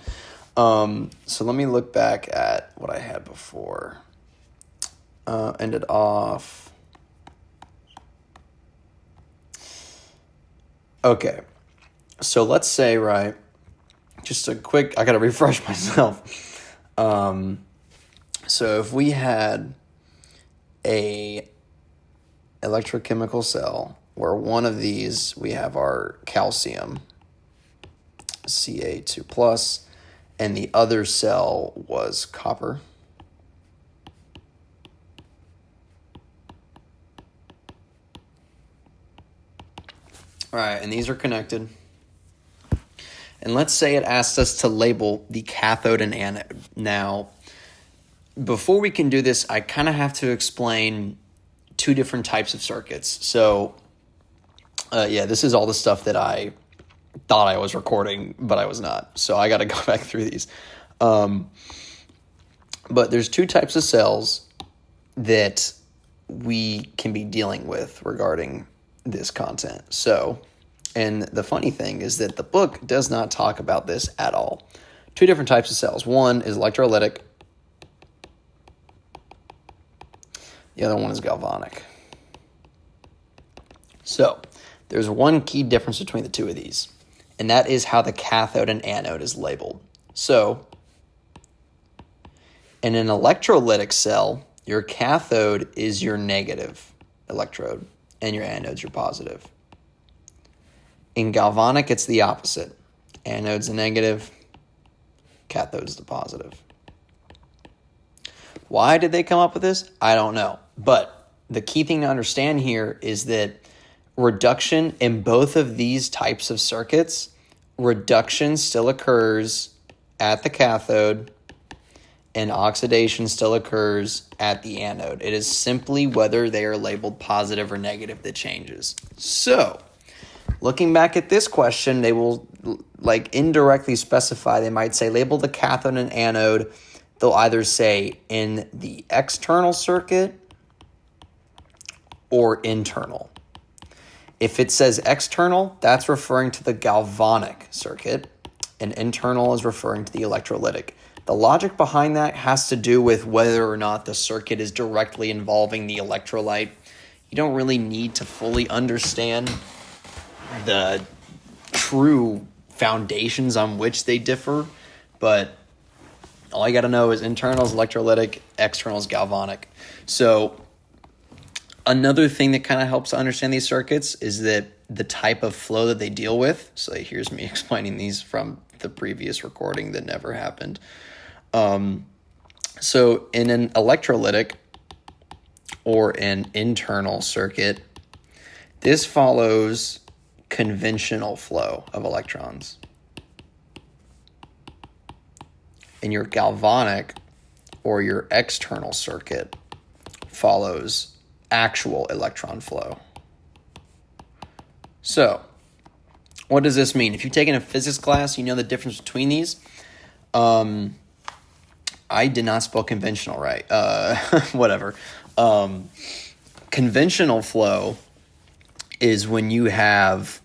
So let me look back at what I had before. Ended off. Okay. So let's say, right, just a quick, I got to refresh myself. So if we had a electrochemical cell where one of these, we have our calcium, Ca2 plus, and the other cell was copper. All right, and these are connected. And let's say it asks us to label the cathode and anode. Now, before we can do this, I kind of have to explain two different types of circuits. So, this is all the stuff that I thought I was recording, but I was not. So I got to go back through these. But there's two types of cells that we can be dealing with regarding this content. So, and the funny thing is that the book does not talk about this at all. Two different types of cells. One is electrolytic. The other one is galvanic. So, there's one key difference between the two of these, and that is how the cathode and anode is labeled. So, in an electrolytic cell, your cathode is your negative electrode, and your anode's your positive. In galvanic, it's the opposite. Anode's the negative, cathode's the positive. Why did they come up with this? I don't know. But the key thing to understand here is that reduction in both of these types of circuits, reduction still occurs at the cathode and oxidation still occurs at the anode. It is simply whether they are labeled positive or negative that changes. So, looking back at this question, they will like indirectly specify, they might say label the cathode and anode. They'll either say in the external circuit or internal. If it says external, that's referring to the galvanic circuit, and internal is referring to the electrolytic. The logic behind that has to do with whether or not the circuit is directly involving the electrolyte. You don't really need to fully understand the true foundations on which they differ, but all you got to know is internal is electrolytic, external is galvanic. So another thing that kind of helps to understand these circuits is that the type of flow that they deal with. So here's me explaining these from the previous recording that never happened. So in an electrolytic or an internal circuit, this follows conventional flow of electrons. In your galvanic or your external circuit follows actual electron flow. So, what does this mean? If you've taken a physics class, you know the difference between these. I did not spell conventional right. Whatever. Conventional flow is when you have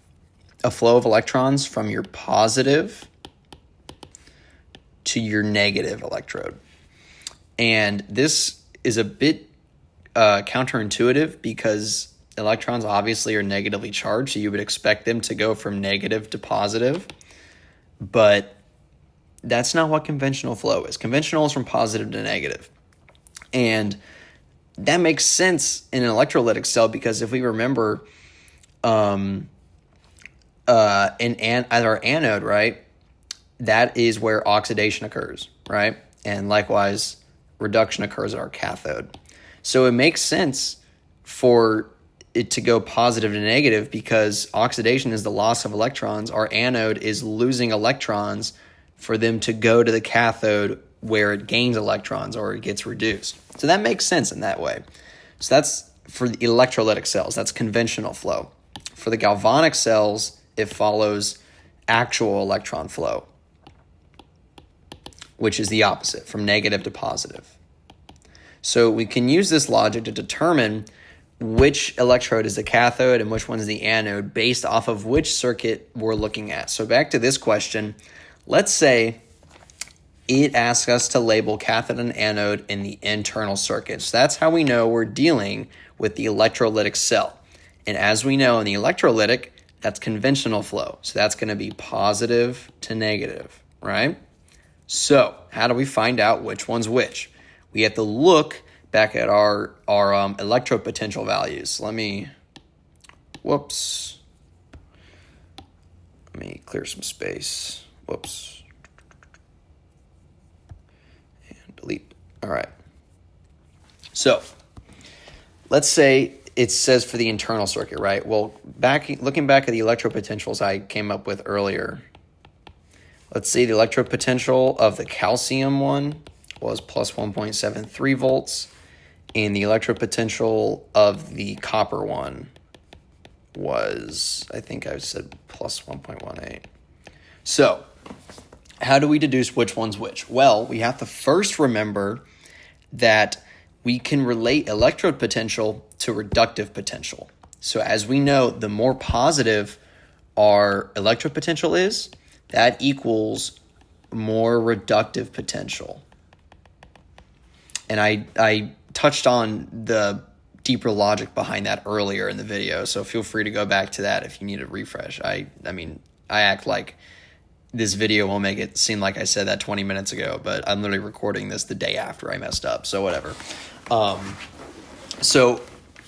a flow of electrons from your positive to your negative electrode. And this is a bit counterintuitive because electrons obviously are negatively charged, so you would expect them to go from negative to positive, but that's not what conventional flow is. Conventional is from positive to negative. And that makes sense in an electrolytic cell because if we remember, in at our anode, right, that is where oxidation occurs, right? And likewise, reduction occurs at our cathode. So it makes sense for it to go positive to negative because oxidation is the loss of electrons. Our anode is losing electrons for them to go to the cathode where it gains electrons or it gets reduced. So that makes sense in that way. So that's for the electrolytic cells. That's conventional flow. For the galvanic cells, it follows actual electron flow, which is the opposite, from negative to positive. So we can use this logic to determine which electrode is the cathode and which one is the anode based off of which circuit we're looking at. So back to this question, let's say it asks us to label cathode and anode in the internal circuit. So that's how we know we're dealing with the electrolytic cell. And as we know in the electrolytic, that's conventional flow. So that's going to be positive to negative, right? So how do we find out which one's which? We have to look back at our electropotential values. Let me clear some space. And delete. All right. So let's say it says for the internal circuit, right? Well, looking back at the electropotentials I came up with earlier, let's see the electropotential of the calcium one was plus 1.73 volts, and the electropotential of the copper one was, I think I said plus 1.18. So how do we deduce which one's which? Well, we have to first remember that we can relate electrode potential to reductive potential. So as we know, the more positive our electrode potential is, that equals more reductive potential. And I touched on the deeper logic behind that earlier in the video, so feel free to go back to that if you need a refresh. I act like this video will make it seem like I said that 20 minutes ago, but I'm literally recording this the day after I messed up, so whatever. So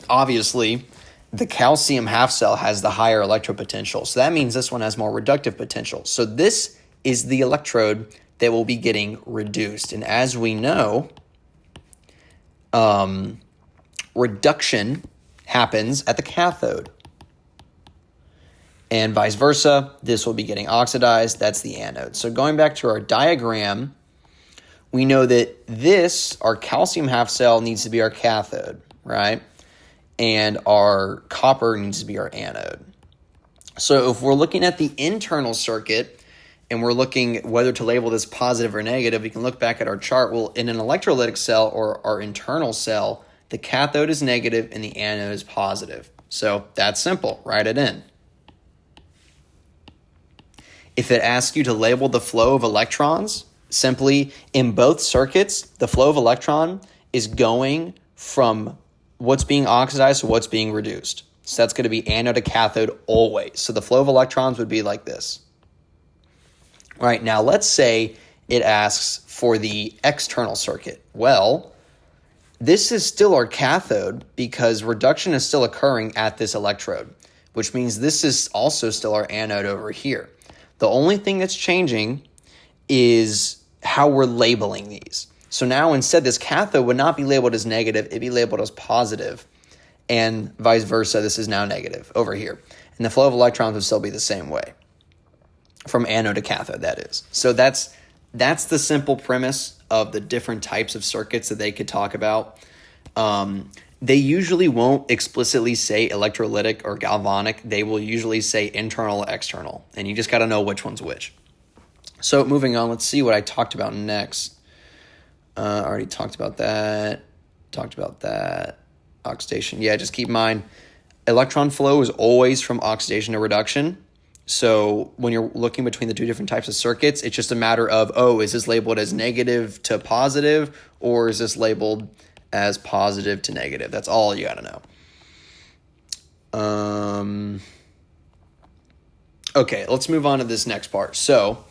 obviously, the calcium half cell has the higher electropotential, so that means this one has more reductive potential. So this is the electrode that will be getting reduced, and as we know, reduction happens at the cathode. And vice versa, this will be getting oxidized. That's the anode. So going back to our diagram, we know that our calcium half cell needs to be our cathode, right? And our copper needs to be our anode. So if we're looking at the internal circuit and we're looking whether to label this positive or negative, we can look back at our chart. Well, in an electrolytic cell or our internal cell, the cathode is negative and the anode is positive. So that's simple. Write it in. If it asks you to label the flow of electrons, simply in both circuits, the flow of electron is going from what's being oxidized to what's being reduced. So that's going to be anode to cathode always. So the flow of electrons would be like this. All right, now let's say it asks for the external circuit. Well, this is still our cathode because reduction is still occurring at this electrode, which means this is also still our anode over here. The only thing that's changing is how we're labeling these. So now instead, this cathode would not be labeled as negative, it'd be labeled as positive, and vice versa, this is now negative over here. And the flow of electrons would still be the same way, from anode to cathode, that is. So that's the simple premise of the different types of circuits that they could talk about. They usually won't explicitly say electrolytic or galvanic. They will usually say internal or external, and you just got to know which one's which. So moving on, let's see what I talked about next. I already talked about that. Oxidation. Yeah, just keep in mind, electron flow is always from oxidation to reduction. So when you're looking between the two different types of circuits, it's just a matter of, oh, is this labeled as negative to positive, or is this labeled as positive to negative? That's all you got to know. Okay, let's move on to this next part. So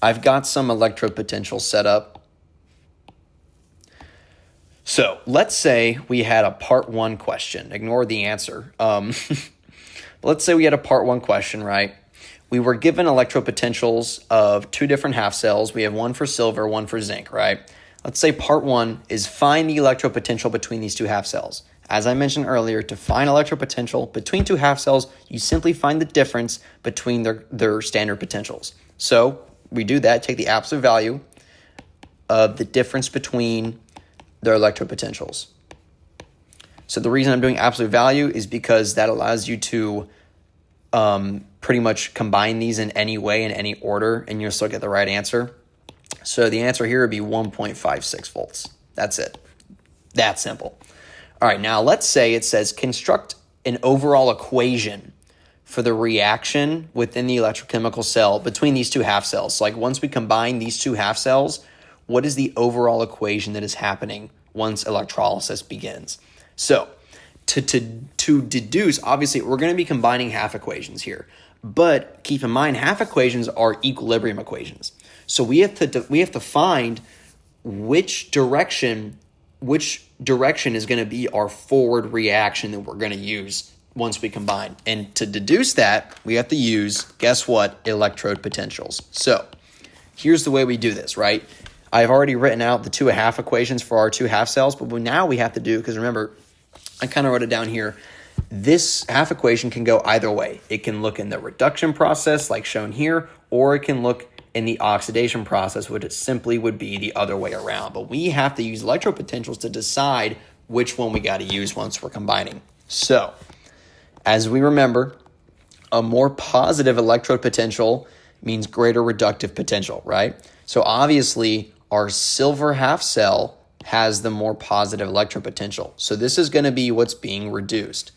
I've got some electrode potential set up. So let's say we had a part 1 question. Ignore the answer. Let's say we had a part 1 question, right? We were given electrode potentials of 2 different half cells. We have one for silver, one for zinc, right? Let's say part 1 is find the electrode potential between these 2 half cells. As I mentioned earlier, to find electrode potential between 2 half cells, you simply find the difference between their standard potentials. So we do that, take the absolute value of the difference between their electrode potentials. So the reason I'm doing absolute value is because that allows you to pretty much combine these in any way, in any order, and you'll still get the right answer. So the answer here would be 1.56 volts. That's it. That simple. All right, now let's say it says construct an overall equation for the reaction within the electrochemical cell between these 2 half cells. So like once we combine these 2 half cells, what is the overall equation that is happening once electrolysis begins? So to deduce, obviously we're going to be combining half equations here, but keep in mind half equations are equilibrium equations. So we have to find which direction is going to be our forward reaction that we're going to use once we combine. And to deduce that, we have to use, guess what, electrode potentials. So here's the way we do this, right? I've already written out the 2 half equations for our 2 half cells, but now we have to do, because remember, I kind of wrote it down here, this half equation can go either way. It can look in the reduction process like shown here, or it can look in the oxidation process, which it simply would be the other way around. But we have to use electrode potentials to decide which one we got to use once we're combining. So, as we remember, a more positive electrode potential means greater reductive potential, right? So obviously, our silver half cell has the more positive electrode potential. So this is going to be what's being reduced.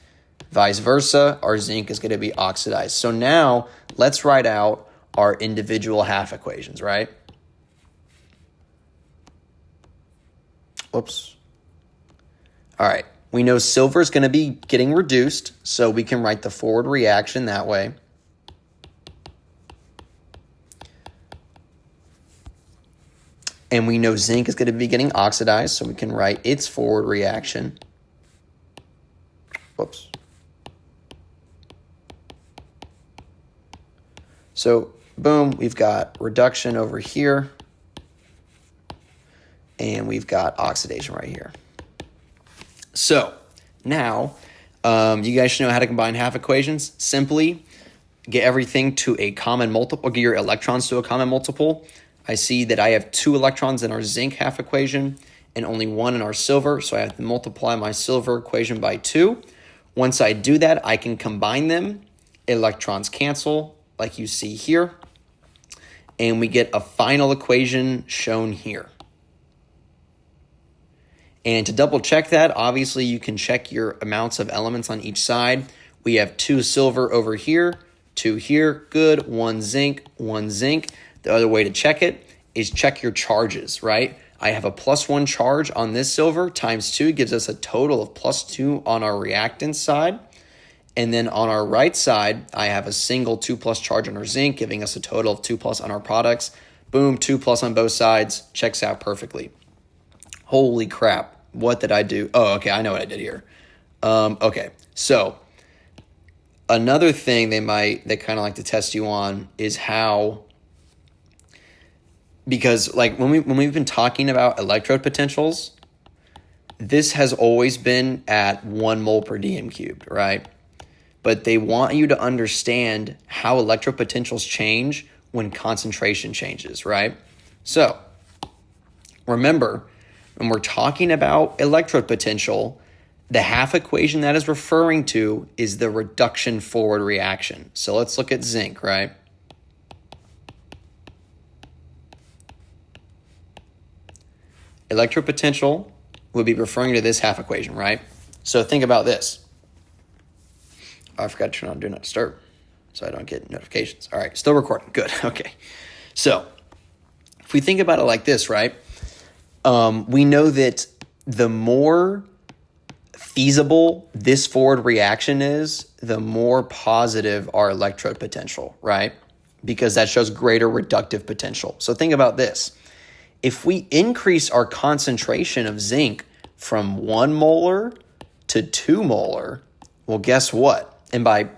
Vice versa, our zinc is going to be oxidized. So now, let's write out our individual half equations, right? Oops. All right. We know silver is going to be getting reduced, so we can write the forward reaction that way. And we know zinc is going to be getting oxidized, so we can write its forward reaction. Whoops. So, boom, we've got reduction over here, and we've got oxidation right here. So, now, you guys should know how to combine half equations. Simply get everything to a common multiple, get your electrons to a common multiple. I see that I have 2 electrons in our zinc half equation and only 1 in our silver, so I have to multiply my silver equation by 2. Once I do that, I can combine them. Electrons cancel, like you see here, and we get a final equation shown here. And to double check that, obviously you can check your amounts of elements on each side. We have 2 silver over here, 2 here, good, 1 zinc, 1 zinc. The other way to check it is check your charges, right? I have a +1 charge on this silver times 2 gives us a total of +2 on our reactance side. And then on our right side, I have a single 2+ charge on our zinc, giving us a total of 2+ on our products. Boom, 2+ on both sides, checks out perfectly. Holy crap, what did I do? Oh, okay, I know what I did here. Okay, so another thing they kind of like to test you on is how, because like when we've been talking about electrode potentials, this has always been at 1 mole per dm cubed, right? But they want you to understand how electrode potentials change when concentration changes, right? So remember, when we're talking about electrode potential, the half equation that is referring to is the reduction forward reaction. So let's look at zinc, right? Electrode potential would be referring to this half equation, right? So think about this. Oh, I forgot to turn on Do Not Disturb. so I don't get notifications. All right, still recording. Good. Okay. So if we think about it like this, right, we know that the more feasible this forward reaction is, the more positive our electrode potential, right? Because that shows greater reductive potential. So think about this. If we increase our concentration of zinc from 1 molar to 2 molar, well, guess what? And by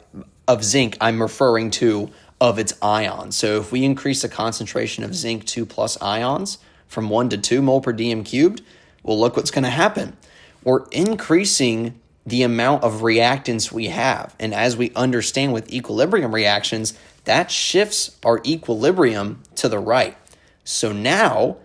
of zinc, I'm referring to of its ions. So if we increase the concentration of zinc 2 plus ions from 1 to 2 mole per dm cubed, well, look what's going to happen. We're increasing the amount of reactants we have. And as we understand with equilibrium reactions, that shifts our equilibrium to the right. So now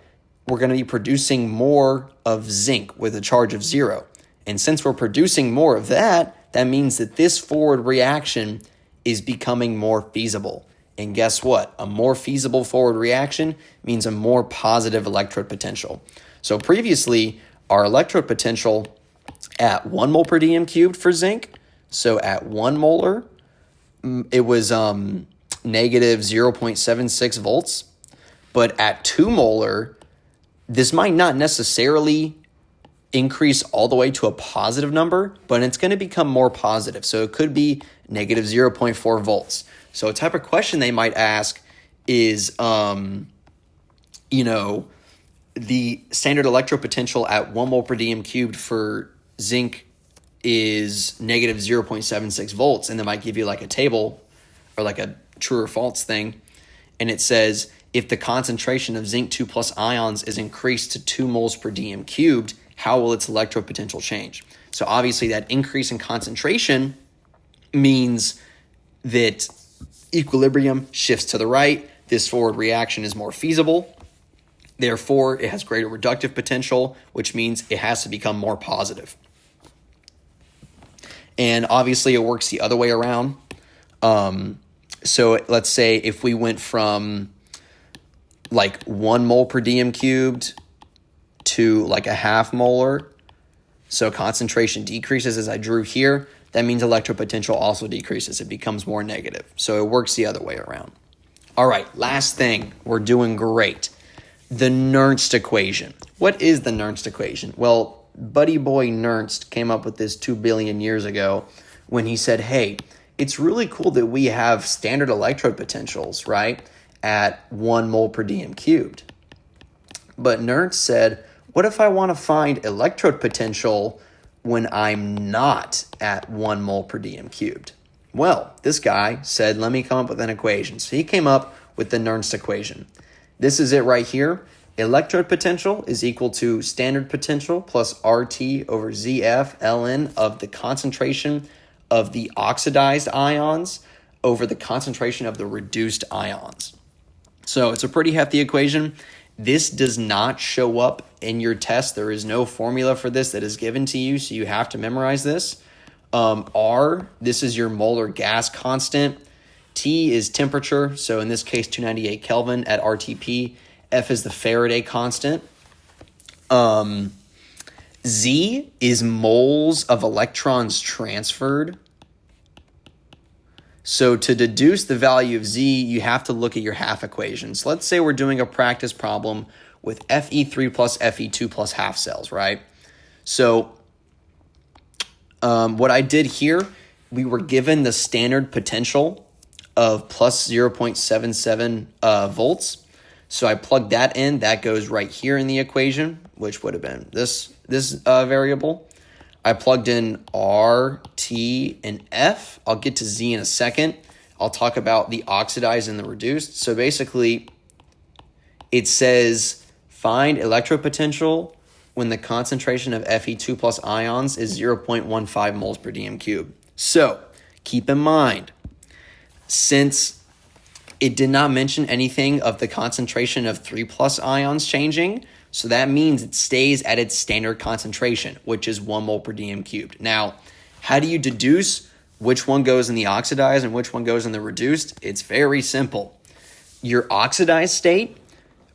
we're going to be producing more of zinc with a charge of 0. And since we're producing more of that, that means that this forward reaction is becoming more feasible. And guess what? A more feasible forward reaction means a more positive electrode potential. So previously, our electrode potential at 1 mole per dm cubed for zinc, so at 1 molar, it was negative 0.76 volts. But at 2 molar, this might not necessarily increase all the way to a positive number, but it's going to become more positive. So it could be negative 0.4 volts. So a type of question they might ask is, the standard electrode potential at 1 mole per dm cubed for zinc is negative 0.76 volts. And they might give you like a table or like a true or false thing. And it says, if the concentration of zinc 2 plus ions is increased to 2 moles per dm cubed, how will its electrode potential change? So obviously that increase in concentration means that equilibrium shifts to the right. This forward reaction is more feasible. Therefore, it has greater reductive potential, which means it has to become more positive. And obviously it works the other way around. So let's say if we went from like 1 mole per dm cubed to like a half molar, so concentration decreases as I drew here, that means electrode potential also decreases. It becomes more negative. So it works the other way around. All right, last thing. We're doing great. The Nernst equation. What is the Nernst equation? Well, buddy boy Nernst came up with this 2 billion years ago when he said, hey, it's really cool that we have standard electrode potentials, right, at 1 mole per dm cubed. But Nernst said, what if I want to find electrode potential when I'm not at 1 mole per dm cubed? Well, this guy said, let me come up with an equation. So he came up with the Nernst equation. This is it right here. Electrode potential is equal to standard potential plus RT over ZF ln of the concentration of the oxidized ions over the concentration of the reduced ions. So it's a pretty hefty equation. This does not show up in your test. There is no formula for this that is given to you, so you have to memorize this. R, this is your molar gas constant. T is temperature, so in this case 298 Kelvin at RTP. F is the Faraday constant. Z is moles of electrons transferred. So to deduce the value of Z, you have to look at your half equations. Let's say we're doing a practice problem with Fe3 plus Fe2 plus half cells, right? So what I did here, we were given the standard potential of plus 0.77 volts. So I plugged that in. That goes right here in the equation, which would have been this variable. I plugged in R, T, and F. I'll get to Z in a second. I'll talk about the oxidized and the reduced. So basically, it says find electrode potential when the concentration of Fe2 plus ions is 0.15 moles per dm cubed. So keep in mind, since it did not mention anything of the concentration of 3 plus ions changing, so that means it stays at its standard concentration, which is 1 mole per dm cubed. Now, how do you deduce which one goes in the oxidized and which one goes in the reduced? It's very simple. Your oxidized state,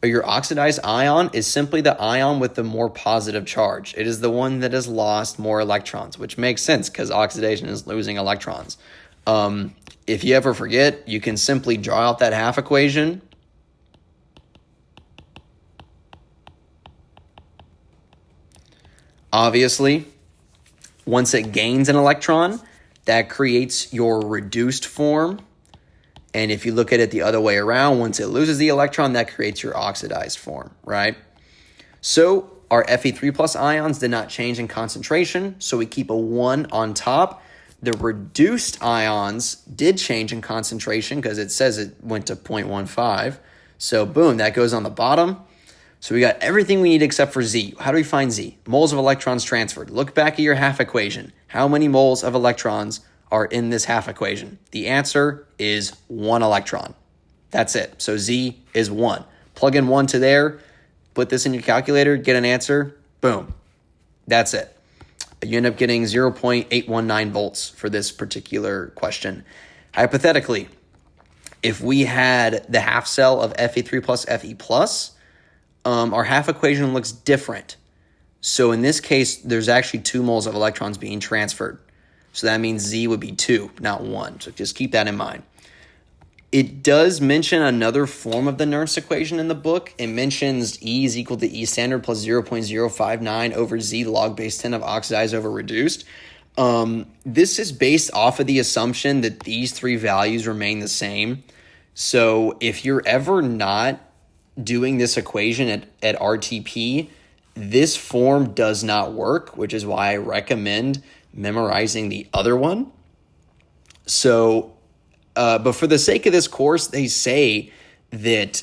or your oxidized ion, is simply the ion with the more positive charge. It is the one that has lost more electrons, which makes sense because oxidation is losing electrons. If you ever forget, you can simply draw out that half equation. Obviously, once it gains an electron, that creates your reduced form. And if you look at it the other way around, once it loses the electron, that creates your oxidized form, right? So our Fe3 plus ions did not change in concentration, so we keep a 1 on top. The reduced ions did change in concentration because it says it went to 0.15. So boom, that goes on the bottom. So we got everything we need except for Z. How do we find Z? Moles of electrons transferred. Look back at your half equation. How many moles of electrons are in this half equation? The answer is 1 electron. That's it. So Z is 1. Plug in 1 to there, put this in your calculator, get an answer, boom. That's it. You end up getting 0.819 volts for this particular question. Hypothetically, if we had the half cell of Fe3 plus Fe plus, our half equation looks different. So in this case, there's actually 2 moles of electrons being transferred. So that means Z would be 2, not 1. So just keep that in mind. It does mention another form of the Nernst equation in the book. It mentions E is equal to E standard plus 0.059 over Z log base 10 of oxidized over reduced. This is based off of the assumption that these 3 values remain the same. So if you're ever not doing this equation at RTP, this form does not work, which is why I recommend memorizing the other one. So, but for the sake of this course, they say that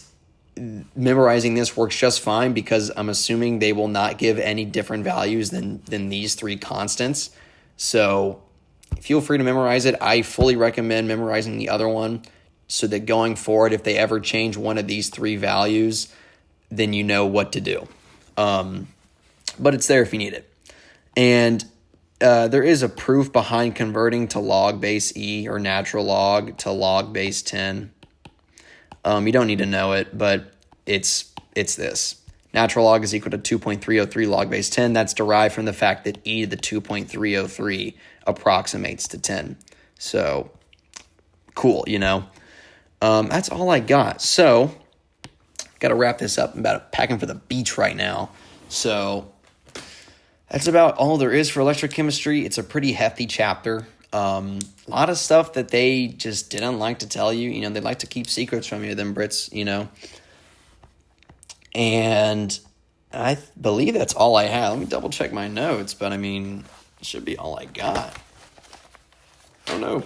memorizing this works just fine because I'm assuming they will not give any different values than these 3 constants. So feel free to memorize it. I fully recommend memorizing the other one so that going forward, if they ever change one of these 3 values, then you know what to do. But it's there if you need it. And there is a proof behind converting to log base E or natural log to log base 10. You don't need to know it, but it's this. Natural log is equal to 2.303 log base 10. That's derived from the fact that E to the 2.303 approximates to 10. So cool, you know. That's all I got. So got to wrap this up. I'm about packing for the beach right now. So that's about all there is for electrochemistry. It's a pretty hefty chapter. A lot of stuff that they just didn't like to tell you. You know, they like to keep secrets from you, them Brits, you know. And I believe that's all I have. Let me double check my notes, but I mean, it should be all I got. Oh no.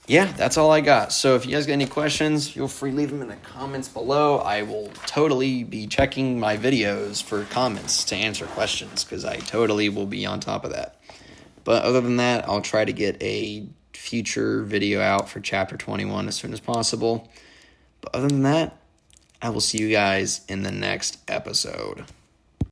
Yeah, that's all I got. So if you guys got any questions, feel free to leave them in the comments below. I will totally be checking my videos for comments to answer questions because I totally will be on top of that. But other than that, I'll try to get a future video out for chapter 21 as soon as possible. But other than that, I will see you guys in the next episode.